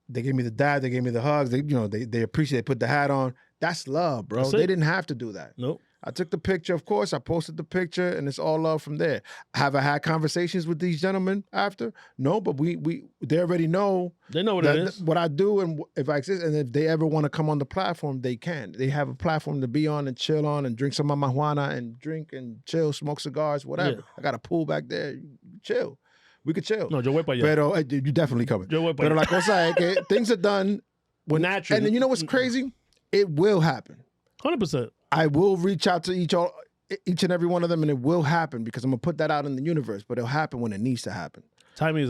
they gave me the dab, they gave me the hugs. They appreciate. They put the hat on. That's love, bro. They didn't have to do that. Nope. I took the picture, of course. I posted the picture, and it's all love from there. Have I had conversations with these gentlemen after? No, but they already know. They know what it is. What I do, and if I exist, and if they ever want to come on the platform, they can. They have a platform to be on and chill on and drink some marijuana and drink and chill, smoke cigars, whatever. Yeah. I got a pool back there. Chill. We could chill. No, yo voy para allá. Pero you definitely coming. Yo voy para allá. Pero la cosa es que things are done naturally. And then you know what's crazy? It will happen. 100%. I will reach out to each and every one of them, and it will happen because I'm gonna put that out in the universe. But it'll happen when it needs to happen. Timing is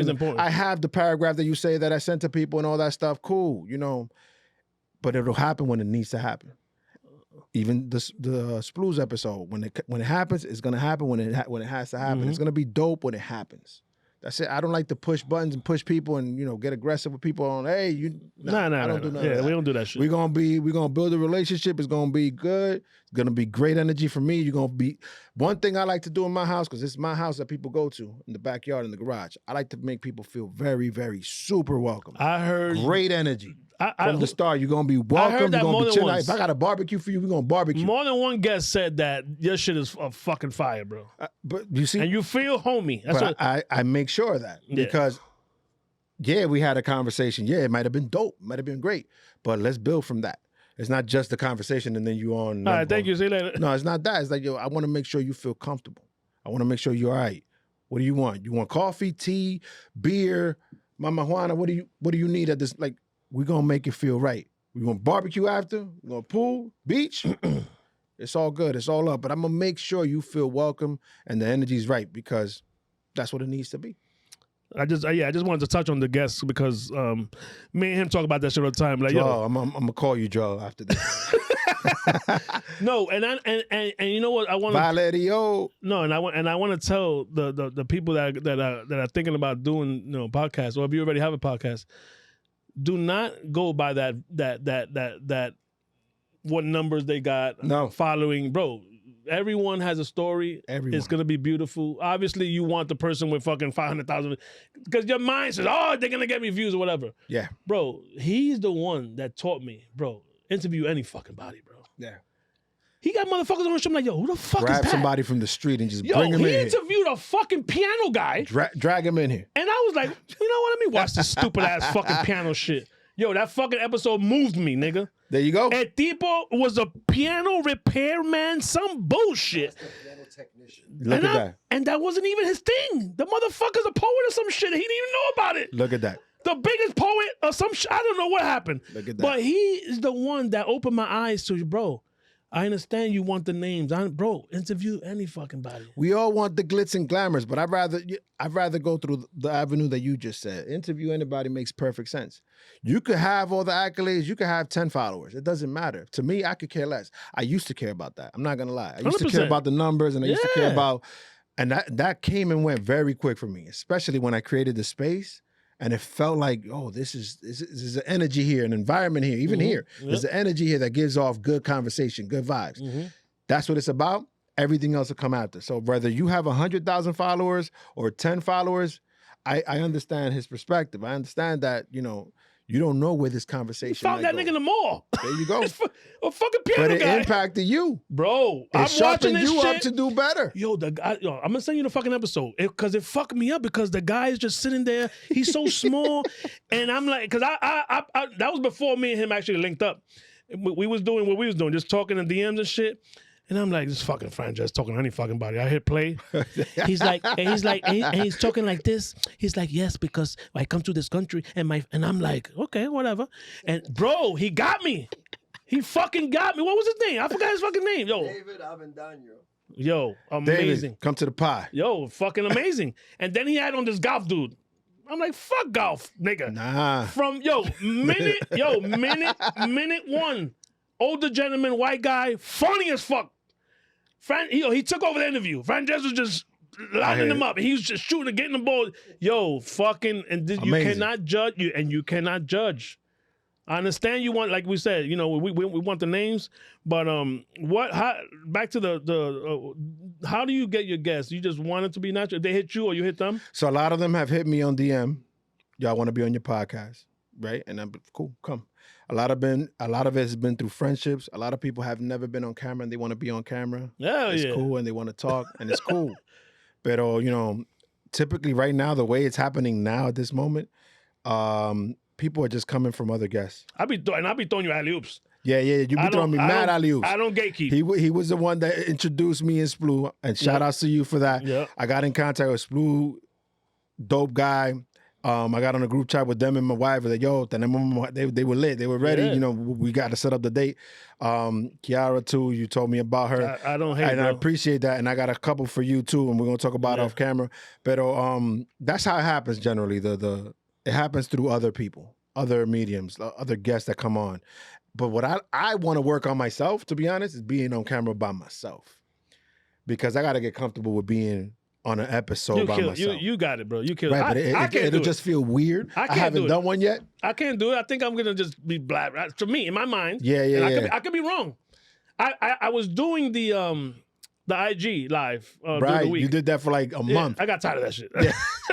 important. I have the paragraph that you say that I sent to people and all that stuff. Cool, but it'll happen when it needs to happen. Even the Splues episode, when it happens, it's gonna happen when it has to happen. Mm-hmm. It's gonna be dope when it happens. That's it. I don't like to push buttons and push people and get aggressive with people on. Hey, I don't do none of that. We don't do that shit. We're gonna build a relationship. It's gonna be good. It's gonna be great energy for me. You're gonna be one thing I like to do in my house, because it's my house that people go to in the backyard, in the garage. I like to make people feel very, very super welcome. I heard great energy. From the start, you're gonna be welcome. You're gonna be chilling. If I got a barbecue for you, we're gonna barbecue. More than one guest said that your shit is a fucking fire, bro. But you see, and you feel homey. That's what I make sure of that because we had a conversation. Yeah, it might have been dope, might have been great, but let's build from that. It's not just the conversation and then you on. All right, thank you. See you later. No, it's not that. It's like, I want to make sure you feel comfortable. I want to make sure you're all right. What do you want? You want coffee, tea, beer, marijuana? What do you need at this? Like, we're gonna make it feel right. We want barbecue after. We're gonna pool, beach. It's all good. It's all up. But I'm gonna make sure you feel welcome and the energy's right because that's what it needs to be. I just wanted to touch on the guests because me and him talk about that shit all the time. Like, Joe, I'm gonna call you Joe after this. No, and you know what I want. Valerio. No, and I want to tell the people that are thinking about doing podcasts, or if you already have a podcast, do not go by that what numbers they got following, bro. Everyone has a story. It's gonna be beautiful. Obviously, you want the person with fucking 500,000 because your mind says, "Oh, they're gonna get me views or whatever." Yeah, bro. He's the one that taught me, bro. Interview any fucking body, bro. Yeah. He got motherfuckers on the show. I'm like, yo, who the fuck Grab is that? somebody from the street and just bring him in. He interviewed a fucking piano guy. Drag him in here. And I was like, you know what? Let me watch this stupid ass fucking piano shit. Yo, that fucking episode moved me, nigga. There you go. El tipo was a piano repairman, some bullshit. Piano technician. Look at that. And that wasn't even his thing. The motherfucker's a poet or some shit. He didn't even know about it. Look at that. The biggest poet or some shit. I don't know what happened. Look at that. But he is the one that opened my eyes to, bro. I understand you want the names. Bro, interview any fucking body. We all want the glitz and glamours, but I'd rather go through the avenue that you just said. Interview anybody makes perfect sense. You could have all the accolades. You could have 10 followers. It doesn't matter. To me, I could care less. I used to care about that. I'm not going to lie. I used 100%. to care about the numbers, and I used to care about, and that came and went very quick for me, especially when I created the space. And it felt like, oh, this is an energy here, an environment here, even here. Yep. There's an energy here that gives off good conversation, good vibes. Mm-hmm. That's what it's about. Everything else will come after. So whether you have 100,000 followers or 10 followers, I understand his perspective. I understand that, you don't know where this conversation found that nigga in the mall. There you go. A fucking piano guy. But it impacted you. Bro, I'm watching this shit. Up to do better. Yo, the guy, I'm going to send you the fucking episode because it fucked me up because the guy is just sitting there. He's so small. And I'm like, because I that was before me and him actually linked up. We was doing what we was doing, just talking in DMs and shit. And I'm like, this fucking franchise talking to any fucking body. I hit play. He's like, and he's talking like this. He's like, yes, because I come to this country and I'm like, okay, whatever. And bro, he got me. He fucking got me. What was his name? I forgot his fucking name. Yo, David Avendano. Yo, amazing. David, come to the pie. Yo, fucking amazing. And then he had on this golf dude. I'm like, fuck golf, nigga. Nah. From minute one, older gentleman, white guy, funny as fuck. He took over the interview. Frances was just lining him up. He was just shooting and getting the ball. Yo, fucking, and you cannot judge. You cannot judge I understand you want, like we said, you know, we want the names, but back to how do you get your guests? You just want it to be natural? They hit you or you hit them? So a lot of them have hit me on DM. Y'all want to be on your podcast, right? And I'm cool, come. A lot of it has been through friendships. A lot of people have never been on camera and they want to be on camera. It's cool, and they want to talk, and it's cool. But you know, typically right now, the way it's happening now at this moment, people are just coming from other guests. I'll be throwing you alley-oops. Yeah, you be throwing me mad alley-oops. I don't gatekeep. He was the one that introduced me in Splu, and shout outs to you for that. Yep. I got in contact with Splu, dope guy. I got on a group chat with them and my wife. Like, yo, they were lit. They were ready. Yeah. You know, we got to set up the date. Kiara too. You told me about her. I don't hate, and bro. I appreciate that. And I got a couple for you too, and we're gonna talk about it off camera. But that's how it happens generally. It happens through other people, other mediums, other guests that come on. But what I want to work on myself, to be honest, is being on camera by myself, because I got to get comfortable with being on an episode by myself. You got it, bro. You killed it. Right, but it'll just feel weird. I haven't done one yet. I can't do it. I think I'm gonna just be black. To me, in my mind. Yeah. I could be wrong. I was doing the IG live during the week. You did that for like a month. I got tired of that shit. Yeah.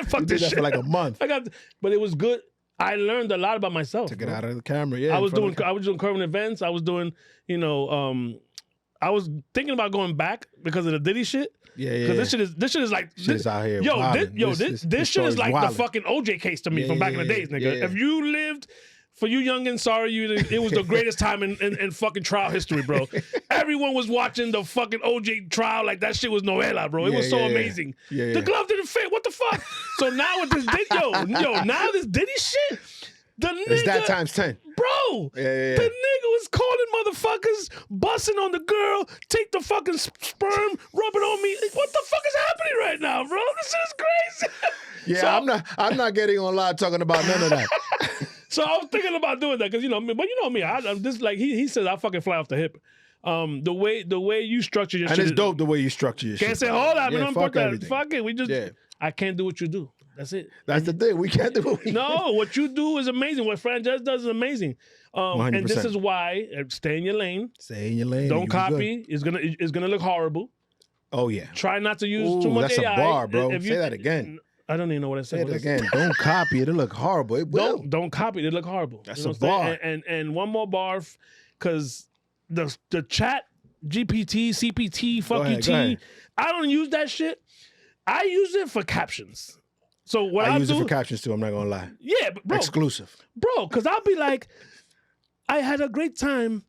Fuck you this did that shit. for like a month. But it was good. I learned a lot about myself. To get out of the camera, yeah. I was doing current events. I was doing, I was thinking about going back because of the Diddy shit. Yeah. Because this shit is like shit's out here. This shit is like wilding. the fucking OJ case to me from back in the days, nigga. Yeah. If you lived, for you youngins, sorry, it was the greatest time in fucking trial history, bro. Everyone was watching the fucking OJ trial like that shit was novela, bro. It was so amazing. Yeah. The glove didn't fit. What the fuck? So now with this Diddy, now this Diddy shit. The nigga, it's that times 10. Bro, the nigga was calling motherfuckers, busting on the girl, take the fucking sperm, rub it on me. What the fuck is happening right now, bro? This shit is crazy. Yeah, so, I'm not getting on live talking about none of that. So I was thinking about doing that because you know me, I'm just like he says I fucking fly off the hip. The way you structure your and shit. And it's dope the way you structure your shit. Can't say hold on, man. Fuck everything. Fuck it. We just I can't do what you do. That's it. That's the thing. We can't do what we No, what you do is amazing. What Frances does is amazing. 100%. And this is why stay in your lane. Stay in your lane. Don't copy. It's gonna look horrible. Oh yeah. Try not to use too much that's AI. A bar, bro. Say that again. I don't even know what I said. Say it again. Don't copy. It'll look horrible. It will. Don't copy. It'll look horrible. That's a bar. And one more bar, because the chat GPT, CPT, fuck you T. I don't use that shit. I use it for captions. So what I use it for captions too. I'm not gonna lie. Yeah, but bro, exclusive, bro. Because I'll be like, I had a great time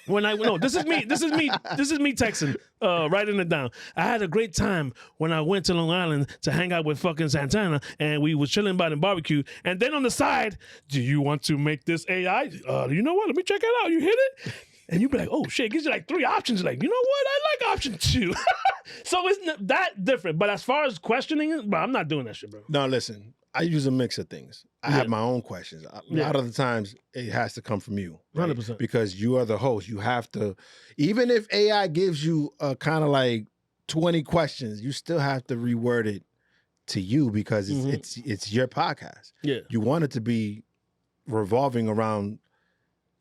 when this is me texting, writing it down. I had a great time when I went to Long Island to hang out with fucking Santana, and we was chilling by the barbecue. And then on the side, do you want to make this AI? You know what? Let me check it out. You hit it. And you be like, oh shit, it gives you like 3 options. Like, you know what? I like option 2. So it's not that different. But as far as questioning it, bro, I'm not doing that shit, bro. No, listen, I use a mix of things. I have my own questions. A lot of the times it has to come from you. Right? 100%. Because you are the host. You have to, even if AI gives you a kind of like 20 questions, you still have to reword it to you because it's your podcast. Yeah. You want it to be revolving around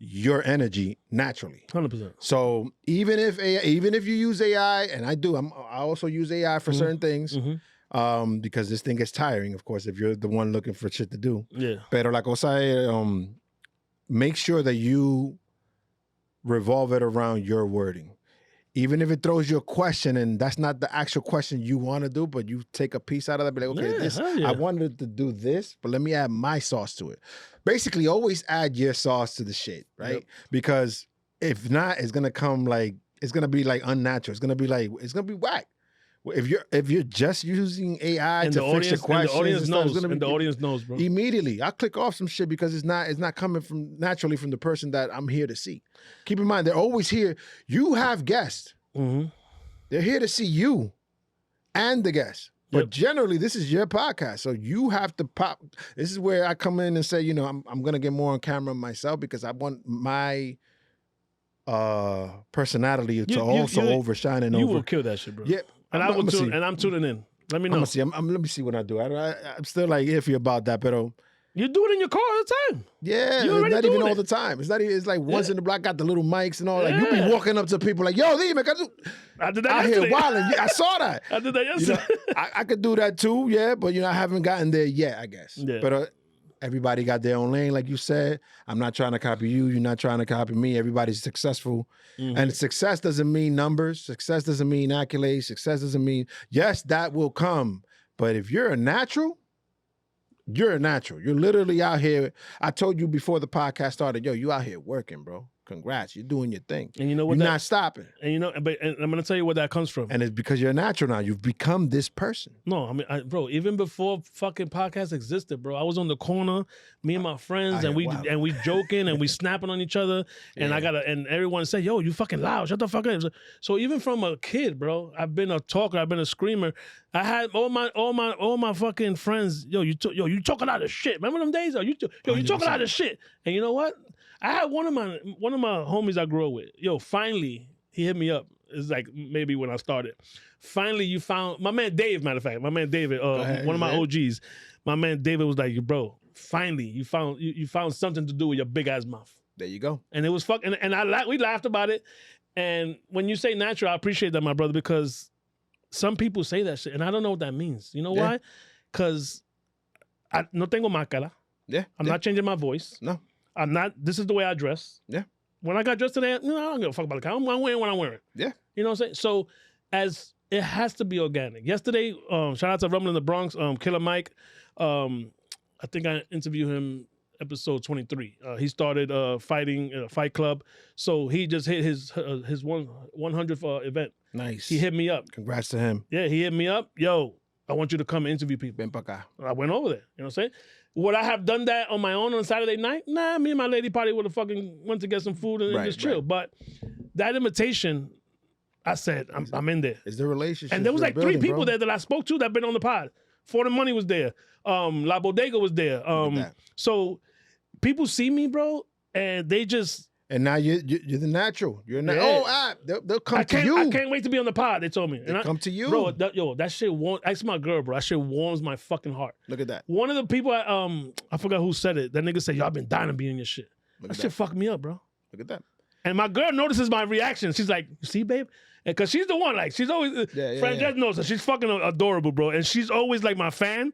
your energy naturally. 100%. So even if you use AI, and I also use AI for certain things, because this thing gets tiring, of course, if you're the one looking for shit to do. Yeah. Pero la cosa es, make sure that you revolve it around your wording. Even if it throws you a question and that's not the actual question you want to do, but you take a piece out of that, be like, okay, I wanted to do this, but let me add my sauce to it. Basically, always add your sauce to the shit, right? Yep. Because if not, it's gonna be like unnatural. It's gonna be whack. If you're just using AI to fix your questions, the audience knows, bro. Immediately, I'll click off some shit because it's not coming naturally from the person that I'm here to see. Keep in mind, they're always here. You have guests. Mm-hmm. They're here to see you and the guests. But generally, this is your podcast, so you have to pop. This is where I come in and say, I'm gonna get more on camera myself because I want my personality to also overshine and you over. will kill that shit, bro. Yeah, and I'm tuning in. Let me know. Let me see what I do. I'm still like iffy about that, but You do it in your car all the time. Yeah, it's not even all the time. It's not even. It's like once in the block, got the little mics and all. Like you be walking up to people like, "Yo, Lee, man, I did that out yesterday. here wilding." I saw that. I did that yesterday. I could do that too, yeah, but I haven't gotten there yet, I guess. Yeah. But everybody got their own lane, like you said. I'm not trying to copy you. You're not trying to copy me. Everybody's successful, and success doesn't mean numbers. Success doesn't mean accolades. Success doesn't mean yes, that will come. But if you're a natural. You're a natural. You're literally out here. I told you before the podcast started, yo, you out here working, bro. Congrats. You're doing your thing. And you know what? You're not stopping. And but I'm going to tell you where that comes from. And it's because you're a natural now. You've become this person. No, I mean, bro, even before fucking podcasts existed, bro, I was on the corner, me and my friends, and we joking and we snapping on each other. And and everyone said, yo, you fucking loud. Shut the fuck up. So even from a kid, bro, I've been a talker. I've been a screamer. I had all my fucking friends. Yo, you talk a lot of shit. Remember them days? You talk a lot of shit. And you know what? I had one of my homies I grew up with. Yo, finally he hit me up. It's like maybe when I started. Finally, you found my man Dave. Matter of fact, my man David, one of my OGs. My man David was like, bro, finally you found something to do with your big ass mouth. There you go. And it was fucking. And we laughed about it. And when you say natural, I appreciate that, my brother, because some people say that shit, and I don't know what that means. You know why? Because I no tengo máscara. Yeah. I'm not changing my voice. No. I'm not. This is the way I dress. Yeah. When I got dressed today, I don't give a fuck about the car. I'm wearing what I'm wearing. Yeah. You know what I'm saying? So as it has to be organic. Yesterday, shout out to Rumble in the Bronx, Killer Mike. I think I interviewed him episode 23. He started fighting in a fight club. So he just hit his 100th event. Nice. He hit me up. Congrats to him. Yeah, he hit me up. Yo, I want you to come and interview people. Ven pa acá. I went over there. You know what I'm saying? Would I have done that on my own on Saturday night? Nah, me and my lady probably would have fucking went to get some food and just chill. But that invitation, I said, I'm in there. It's the relationship. And there was like three people there that I spoke to that been on the pod. For the Money was there. La Bodega was there. So people see me, bro, and they just... And now you're the natural. You're not. They'll come to you. I can't wait to be on the pod. They told me. They come to you, bro. That shit warms. That's my girl, bro. That shit warms my fucking heart. Look at that. One of the people, I forgot who said it. That nigga said, "Yo, I've been dying to be in your shit." That shit fucked me up, bro. Look at that. And my girl notices my reaction. She's like, "You see, babe?" And cause she's the one. Like she's always. Frances knows her. She's fucking adorable, bro. And she's always like my fan.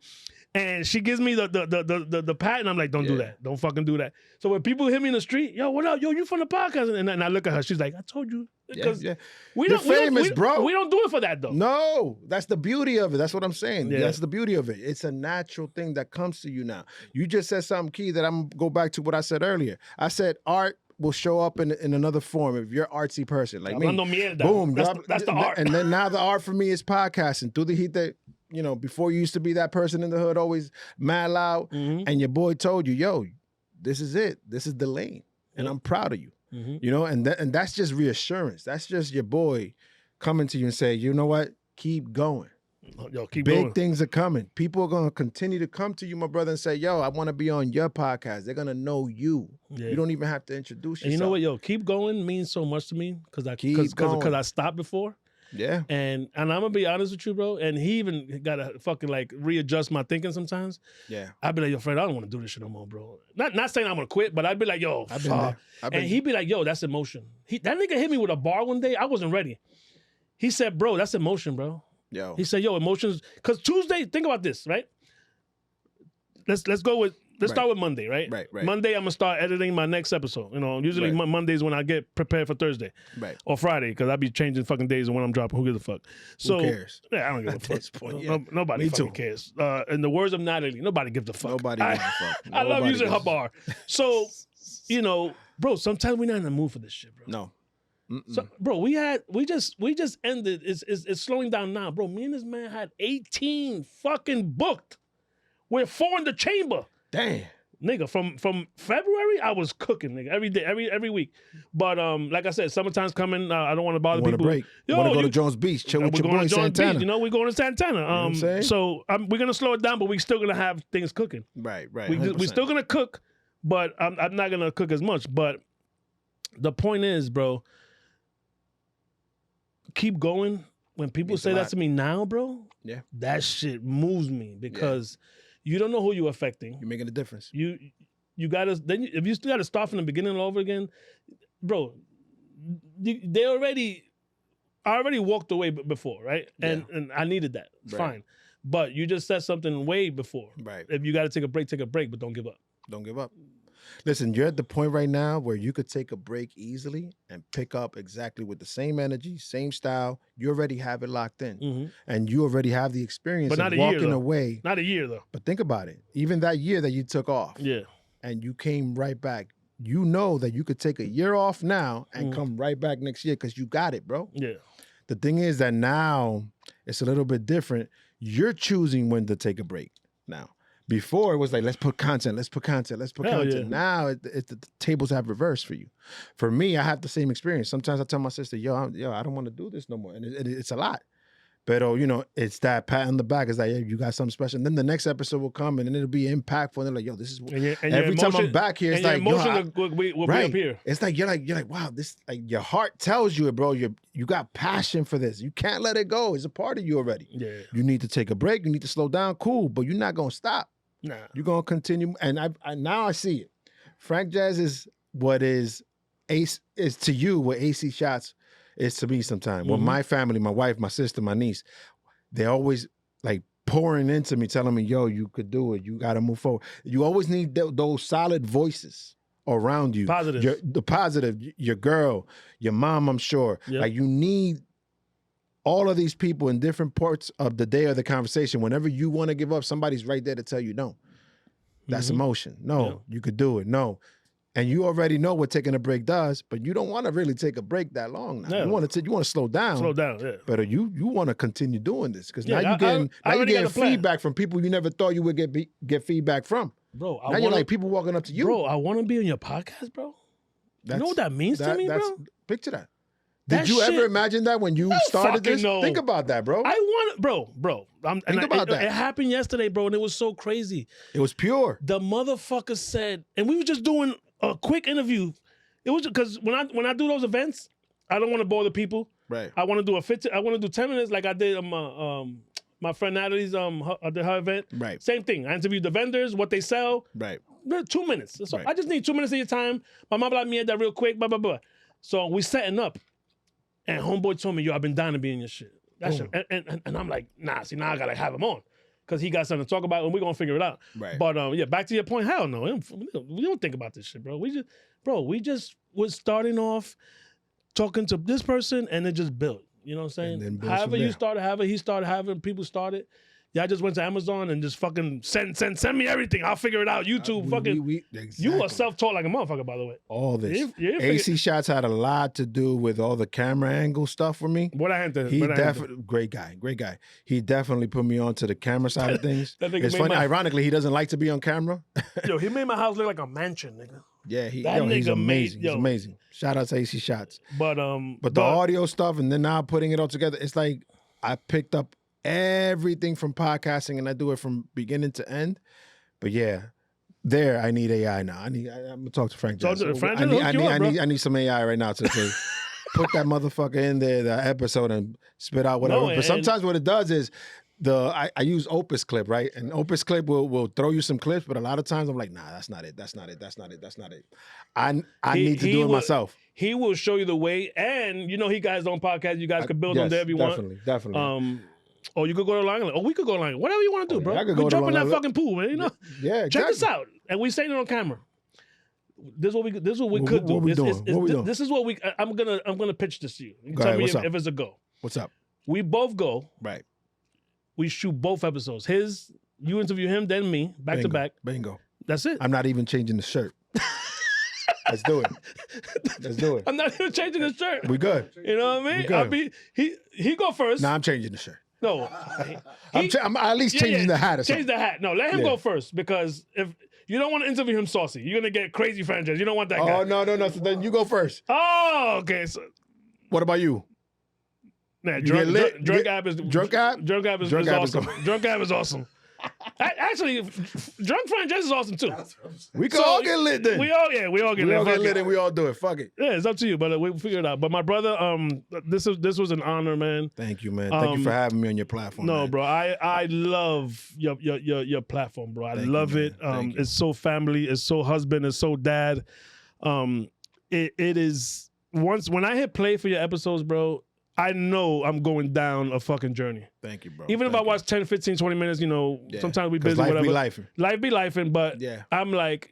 And she gives me the pat, and I'm like, don't do that. Don't fucking do that. So when people hit me in the street, yo, what up? Yo, you from the podcast? And I look at her. She's like, I told you. Because You're famous, bro. We don't do it for that, though. No, that's the beauty of it. That's what I'm saying. Yeah. That's the beauty of it. It's a natural thing that comes to you now. You just said something key that I'm going to go back to what I said earlier. I said art will show up in another form if you're an artsy person like me. Boom. That's the art. And then now the art for me is podcasting. Through the heat that... before you used to be that person in the hood, always mad loud, and your boy told you, yo, this is it. This is the lane. And I'm proud of you. And that's just reassurance. That's just your boy coming to you and say, you know what? Keep going. Yo, keep going. Big things are coming. People are going to continue to come to you, my brother, and say, yo, I want to be on your podcast. They're going to know you. Yeah. You don't even have to introduce yourself. And you know what, yo, keep going means so much to me because I stopped before. Yeah. And I'm gonna be honest with you, bro. And he even gotta fucking like readjust my thinking sometimes. Yeah. I'd be like, yo, friend, I don't want to do this shit no more, bro. Not saying I'm gonna quit, but I'd be like, yo, I've been there. And he'd be like, yo, that's emotion. That nigga hit me with a bar one day. I wasn't ready. He said, bro, that's emotion, bro. Yo. He said, yo, emotions. Cause Tuesday, think about this, right? Let's start with Monday, right? Right. Monday, I'm gonna start editing my next episode. Usually Monday's when I get prepared for Thursday, right? Or Friday, because I be changing fucking days and when I'm dropping. Who gives a fuck? So, who cares? Yeah, I don't give a fuck. At this point, nobody fucking cares. In the words of Natalie, nobody gives a fuck. Nobody gives a fuck. I love using her bar. So, bro, sometimes we're not in the mood for this shit, bro. No. So, bro, we just ended. It's slowing down now, bro. Me and this man had 18 fucking booked. We're 4 in the chamber. Damn. Nigga, from February, I was cooking, nigga, every day, every week. But like I said, summertime's coming. I don't want to bother people. Break. You want to go to Jones Beach, chill with your boy Santana. Beach, we're going to Santana. So we're gonna slow it down, but we're still gonna have things cooking. Right. We're still gonna cook, but I'm not gonna cook as much. But the point is, bro, keep going. When people say that to me now, bro, yeah, that shit moves me because. you don't know who you're affecting. You're making a difference. You gotta if you still gotta start from the beginning all over again, bro. I already walked away before, right? And I needed that. It's fine. But you just said something way before. Right. If you got to take a break, but don't give up. Don't give up. Listen, you're at the point right now where you could take a break easily and pick up exactly with the same energy, same style. You already have it locked in. And you already have the experience of walking away. Not a year, though. But think about it. Even that year that you took off. Yeah. And you came right back. You know that you could take a year off now and come right back next year because you got it, bro. Yeah. The thing is that now it's a little bit different. You're choosing when to take a break now. Before, it was like, let's put content. Yeah. Now, the tables have reversed for you. For me, I have the same experience. Sometimes I tell my sister, yo, I don't want to do this no more. And it's a lot. But, it's that pat on the back. It's like, yeah, you got something special. And then the next episode will come and it'll be impactful. And they're like, yo, this is every time I'm back here, it's like, emotion will be up here. It's like, you're like, wow, this, like, your heart tells you it, bro. You got passion for this. You can't let it go. It's a part of you already. Yeah. You need to take a break. You need to slow down. Cool. But you're not going to stop. Nah. You're going to continue. And I now I see it. Frank Jazz is what is to you what AC Shots is to me sometimes. Well, my family, my wife, my sister, my niece, they're always like pouring into me, telling me, yo, you could do it. You got to move forward. You always need those solid voices around you. Positive. The positive, your girl, your mom, I'm sure. Yep. Like you need all of these people in different parts of the day or the conversation. Whenever you want to give up, somebody's right there to tell you no. That's emotion. No, you could do it. No. And you already know what taking a break does, but you don't want to really take a break that long now. No. You want to slow down. Slow down, yeah. But you want to continue doing this because now you're getting feedback from people you never thought you would get feedback from. Bro, now you're like people walking up to you. Bro, I want to be on your podcast, bro. You know what that means to me, bro? Picture that. Did you ever imagine that when you started this? No. Think about that, bro. Bro. Think about that. It happened yesterday, bro, and it was so crazy. It was pure. The motherfucker said, and we were just doing a quick interview. It was because when I do those events, I don't want to bother people. Right. I want to do I want to do 10 minutes like I did my friend Natalie's I did her event. Right. Same thing. I interviewed the vendors, what they sell. Right. 2 minutes. So I just need 2 minutes of your time. My mom let me at that real quick. Blah blah blah. So we setting up. And homeboy told me, yo, I've been dying to be in your shit. That shit. And I'm like, nah, see, now I got to have him on. Because he got something to talk about and we're going to figure it out. Right. But back to your point, hell no. We don't think about this shit, bro. We just was starting off talking to this person and it just built. You know what I'm saying? However you started having, he started having, people started. Yeah, I just went to Amazon and just fucking send me everything. I'll figure it out. YouTube, exactly. You are self-taught like a motherfucker, by the way. All this. AC Shots had a lot to do with all the camera angle stuff for me. What I had to. He definitely, great guy. He definitely put me on to the camera side of things. It's funny, ironically, he doesn't like to be on camera. Yo, he made my house look like a mansion, nigga. Yeah, he's amazing. He's amazing. Shout out to AC Shots. But the audio stuff and then now putting it all together, it's like I picked up everything from podcasting and I do it from beginning to end. But yeah, I need AI now. I'm gonna talk to Frank Jazz. I need some AI right now to say, put that motherfucker in there, the episode, and spit out whatever. But sometimes what it does is I use Opus Clip, right? And Opus Clip will throw you some clips, but a lot of times I'm like, nah, that's not it. I need to do it myself. He will show you the way, and he got his own podcast. You guys can build on there if you want. Definitely. Or you could go to Long Island. Or we could go to Long Island. Whatever you want to do, bro. We jump in that fucking pool, man. Yeah, exactly. Check this out. And we saying it on camera. This is what we could do. What we doing? This is what we. I'm gonna pitch this to you. You tell me if it's a go. What's up? We both go. Right. We shoot both episodes. You interview him, then me, back to back. Bingo. That's it. I'm not even changing the shirt. Let's do it. I'm not even changing the shirt. We good. You know what I mean? He go first. Nah, I'm changing the shirt. No, I'm at least changing the hat or something. Change the hat. No, let him go first because if you don't want to interview him saucy, you're gonna get crazy franchise. You don't want that guy. Oh no. So then you go first. Oh, okay. So, what about you? Nah, drunk app is awesome. Drunk app Drunk app is awesome. Actually, drunk Fran Jess is awesome too. We can all get lit then. We all get lit. We all get lit and we all do it. Fuck it. Yeah, it's up to you, but we'll figure it out. But my brother, this was an honor, man. Thank you, man. Thank you for having me on your platform. No, man. bro, I love your platform, bro. I love it. It's so family. It's so husband. It's so dad. It is when I hit play for your episodes, bro. I know I'm going down a fucking journey. Thank you, bro. Even if I watch 10, 15, 20 minutes, sometimes we busy, life whatever. Life be lifing, but I'm like,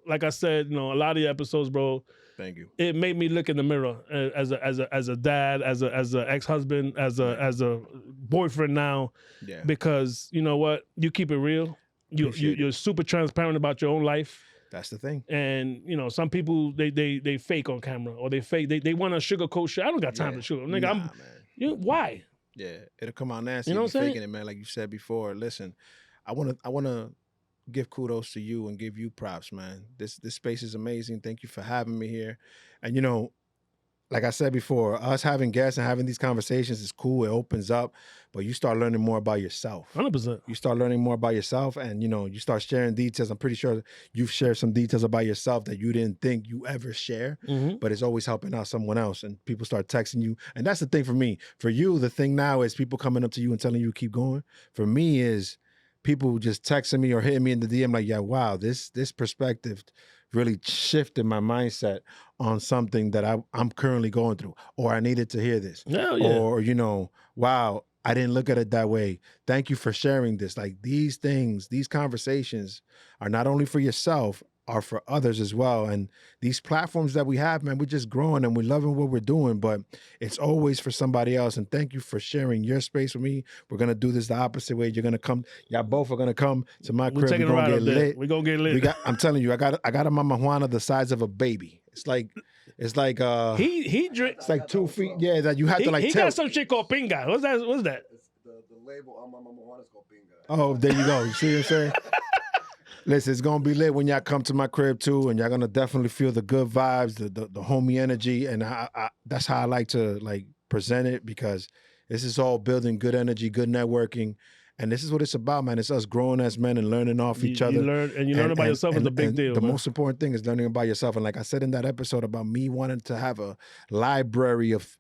like I said, a lot of your episodes, bro. Thank you. It made me look in the mirror as a dad, as a ex-husband, as a boyfriend now. Yeah. Because you know what? You keep it real. You're super transparent about your own life. That's the thing. And some people they fake on camera or they want to sugarcoat shit. I don't got time to sugar. Nigga, why? Yeah, it'll come out nasty. You know what I'm saying? Faking it, man. Like you said before. Listen, I wanna give kudos to you and give you props, man. This space is amazing. Thank you for having me here. And like I said before, us having guests and having these conversations is cool. It opens up, but you start learning more about yourself. 100%. You start learning more about yourself, and you start sharing details. I'm pretty sure you've shared some details about yourself that you didn't think you ever share, but it's always helping out someone else. And people start texting you, and that's the thing for me. For you, the thing now is people coming up to you and telling you keep going. For me, is people just texting me or hitting me in the DM like, yeah, wow, this perspective really shifted my mindset on something that I'm currently going through, or I needed to hear this. Hell yeah. Or, wow, I didn't look at it that way. Thank you for sharing this. Like these things, these conversations are not only for yourself, are for others as well. And these platforms that we have, man, we're just growing and we're loving what we're doing, but it's always for somebody else. And thank you for sharing your space with me. We're going to do this the opposite way. You're going to come, y'all both are going to come to my crib. We're going to get lit. We're going to get lit. I'm telling you, I got a mama Juana the size of a baby. It's like he drinks. It's like 2 feet. Yeah, that you have to like he tilt. got some shit called pinga. What's that? It's the label on my mama Juana's called pinga. Oh, there you go. You see what I'm saying? Listen, it's gonna be lit when y'all come to my crib too, and y'all gonna definitely feel the good vibes, the homie energy, and I that's how I like to present it, because this is all building good energy, good networking, and this is what it's about, man. It's us growing as men and learning off each other. You learn about yourself is a big deal. The most important thing is learning about yourself, and like I said in that episode about me wanting to have a library of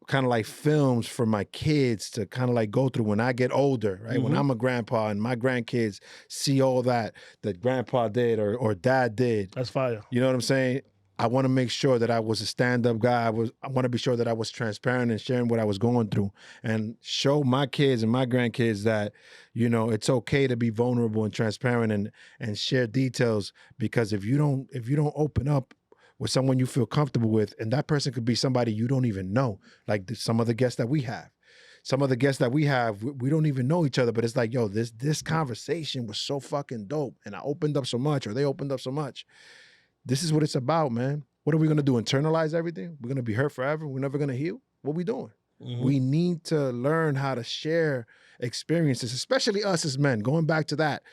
kind of like films for my kids to kind of like go through when I get older, right? When I'm a grandpa and my grandkids see all that grandpa did or dad did. That's fire. You know what I'm saying? I want to make sure that I was a stand-up guy. I want to be sure that I was transparent and sharing what I was going through, and show my kids and my grandkids that, it's okay to be vulnerable and transparent and share details, because if you don't open up with someone you feel comfortable with, and that person could be somebody you don't even know, like some of the guests that we have. Some of the guests that we have, we don't even know each other, but it's like, yo, this conversation was so fucking dope, and I opened up so much, or they opened up so much. This is what it's about, man. What are we gonna do? Internalize everything? We're gonna be hurt forever? We're never gonna heal? What are we doing? We need to learn how to share experiences, especially us as men. Going back to that,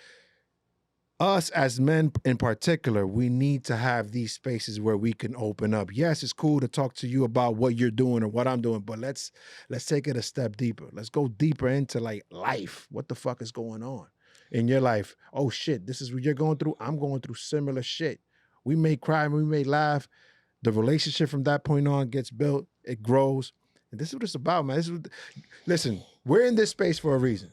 us as men in particular, we need to have these spaces where we can open up. Yes, it's cool to talk to you about what you're doing or what I'm doing, but let's take it a step deeper. Let's go deeper into life. What the fuck is going on in your life? Oh shit, this is what you're going through. I'm going through similar shit. We may cry, we may laugh. The relationship from that point on gets built, it grows. And this is what it's about, man. Listen, we're in this space for a reason.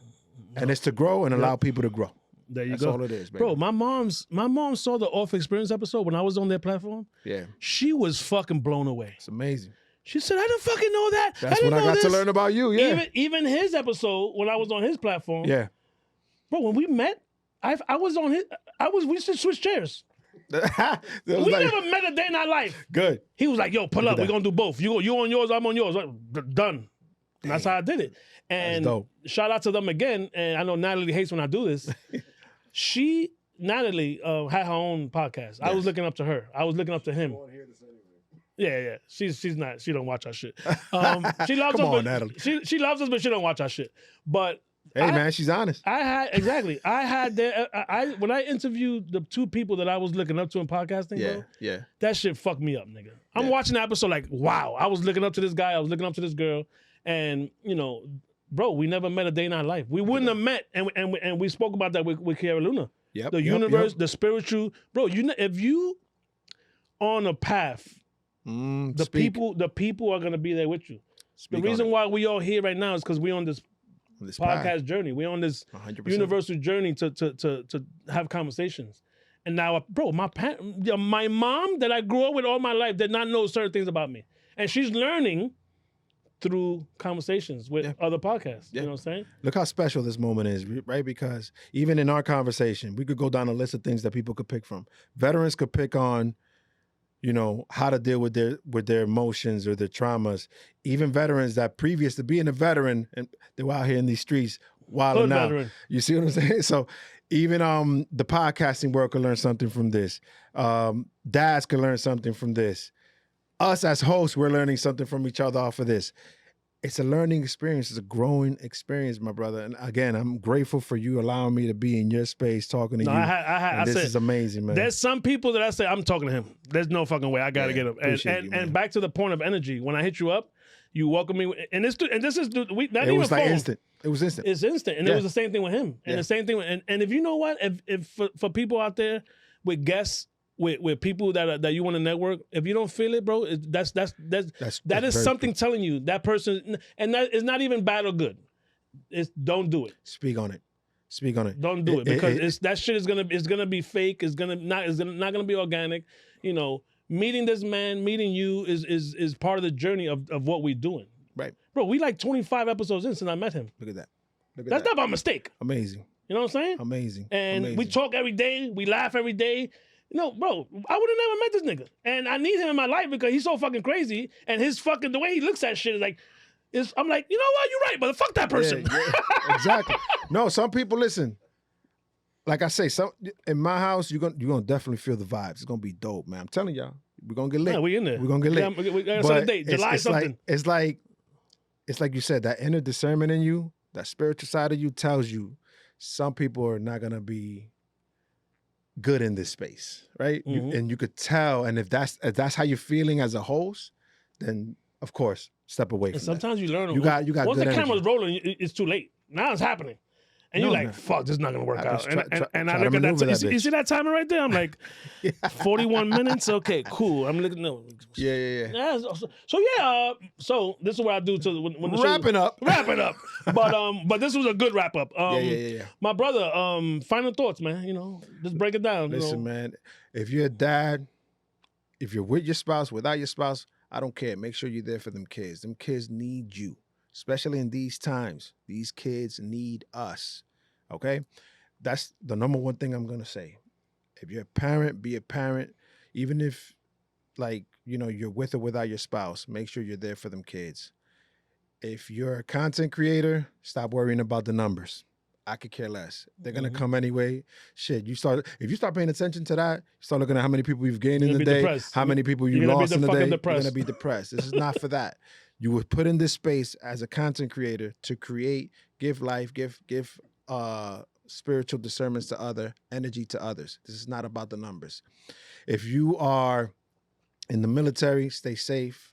And it's to grow and allow people to grow. There you That's go. all it is, baby. Bro, my mom saw the Off Experience episode when I was on their platform. Yeah. She was fucking blown away. It's amazing. She said, I didn't fucking know that. That's when I got to learn about you, yeah. Even his episode when I was on his platform. Yeah. Bro, when we met, we should switch chairs. We never met a day in our life. Good. He was like, yo, pull up. We're going to do both. You on yours, I'm on yours. Done. And that's how I did it. And shout out to them again. And I know Natalie hates when I do this. Natalie had her own podcast. Yes. I was looking up to her. I was looking up to him. Yeah. She's not. She don't watch our shit. She loves us. But Natalie. She loves us, but she don't watch our shit. But hey, man, she's honest. I had when I interviewed the two people that I was looking up to in podcasting, bro, that shit fucked me up, nigga. I'm watching the episode like, wow, I was looking up to this guy, I was looking up to this girl, and bro, we never met a day in our life. We wouldn't have met, and we spoke about that with Kiara Luna. Yep, the universe, the spiritual, bro. If you on a path, the people are gonna be there with you. The reason why we all here right now is because we on this podcast journey. We on this 100%. Universal journey to have conversations. And now, bro, my mom that I grew up with all my life did not know certain things about me, and she's learning through conversations with other podcasts. You know what I'm saying? Look how special this moment is, right? Because even in our conversation, we could go down a list of things that people could pick from. Veterans could pick on, you know, how to deal with their emotions or their traumas. Even veterans that previous to being a veteran, and they were out here in these streets wilding out. Veteran. You see what I'm saying? So even the podcasting world could learn something from this. Dads could learn something from this. Us as hosts, we're learning something from each other off of this. It's a learning experience. It's a growing experience, my brother. And again, I'm grateful for you allowing me to be in your space talking to you. This is amazing, man. There's some people that I say, I'm talking to him. There's no fucking way. I got to get him. And back to the point of energy. When I hit you up, you welcome me. And this is, not it even was like phone. Instant. It was instant. It's instant. And it was the same thing with him. And the same thing. And if you know what, if for people out there with guests, with people that you want to network, if you don't feel it, bro, that is something telling you that person, and that is not even bad or good. It's don't do it. Speak on it. Don't do it because that shit is gonna be fake. It's not gonna be organic. You know, meeting this man, meeting you is part of the journey of what we're doing. Right, bro. We like 25 episodes in since I met him. Look at that. That's not by mistake. Amazing. You know what I'm saying? Amazing. And we talk every day. We laugh every day. No, bro, I would have never met this nigga. And I need him in my life because he's so fucking crazy. And the way he looks at shit is like, I'm like, you know what? You're right, but fuck that person. Yeah, exactly. No, some people, listen, like I say, in my house, you're gonna definitely feel the vibes. It's gonna be dope, man. I'm telling y'all, we're gonna get lit. Yeah, we in there. We're gonna get lit. We gotta set a date. July something. It's like you said, that inner discernment in you, that spiritual side of you tells you some people are not gonna be good in this space, right? Mm-hmm. And you could tell, and if that's how you're feeling as a host, then of course step away from sometimes that. You learn. You got once good the energy. Camera's rolling, it's too late. Now it's happening, and you're like, "Fuck, this is not gonna work out." And I look at that. You see that timer right there? I'm like, 41 minutes. Okay, cool. I'm looking. No. Yeah. So this is what I do when the wrapping up. But this was a good wrap up. Yeah. My brother, final thoughts, man. You know, just break it down. Listen, man. If you're a dad, if you're with your spouse, without your spouse, I don't care. Make sure you're there for them kids. Them kids need you, especially in these times. These kids need us, okay? That's the number one thing I'm going to say. If you're a parent, be a parent. Even if, like, you know, you're with or without your spouse, make sure you're there for them kids. If you're a content creator, stop worrying about the numbers. I could care less. They're going to come anyway. Shit, if you start paying attention to that, you start looking at how many people you've gained in the day, depressed. how many people you lost in the day, you're going to be depressed. This is not for that. You were put in this space as a content creator to create, give life, give spiritual discernments to other, energy to others. This is not about the numbers. If you are in the military, stay safe.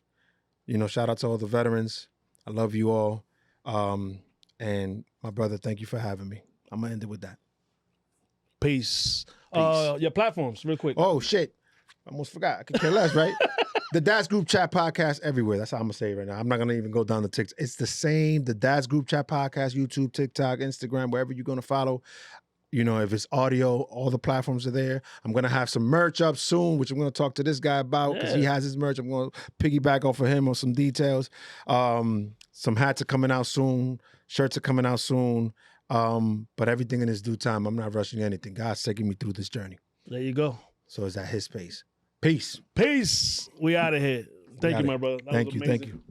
You know, shout out to all the veterans. I love you all. And my brother, thank you for having me. I'm going to end it with that. Peace. Your platforms, real quick. Oh, shit. I almost forgot. I could care less, right? The Dad's Group Chat Podcast everywhere. That's how I'm going to say it right now. I'm not going to even go down the TikTok. It's the same. The Dad's Group Chat Podcast, YouTube, TikTok, Instagram, wherever you're going to follow. You know, if it's audio, all the platforms are there. I'm going to have some merch up soon, which I'm going to talk to this guy about because he has his merch. I'm going to piggyback off of him on some details. Some hats are coming out soon. Shirts are coming out soon. But everything in his due time. I'm not rushing anything. God's taking me through this journey. There you go. So it's at his pace. Peace. We out of here. Thank you, my brother. Thank you.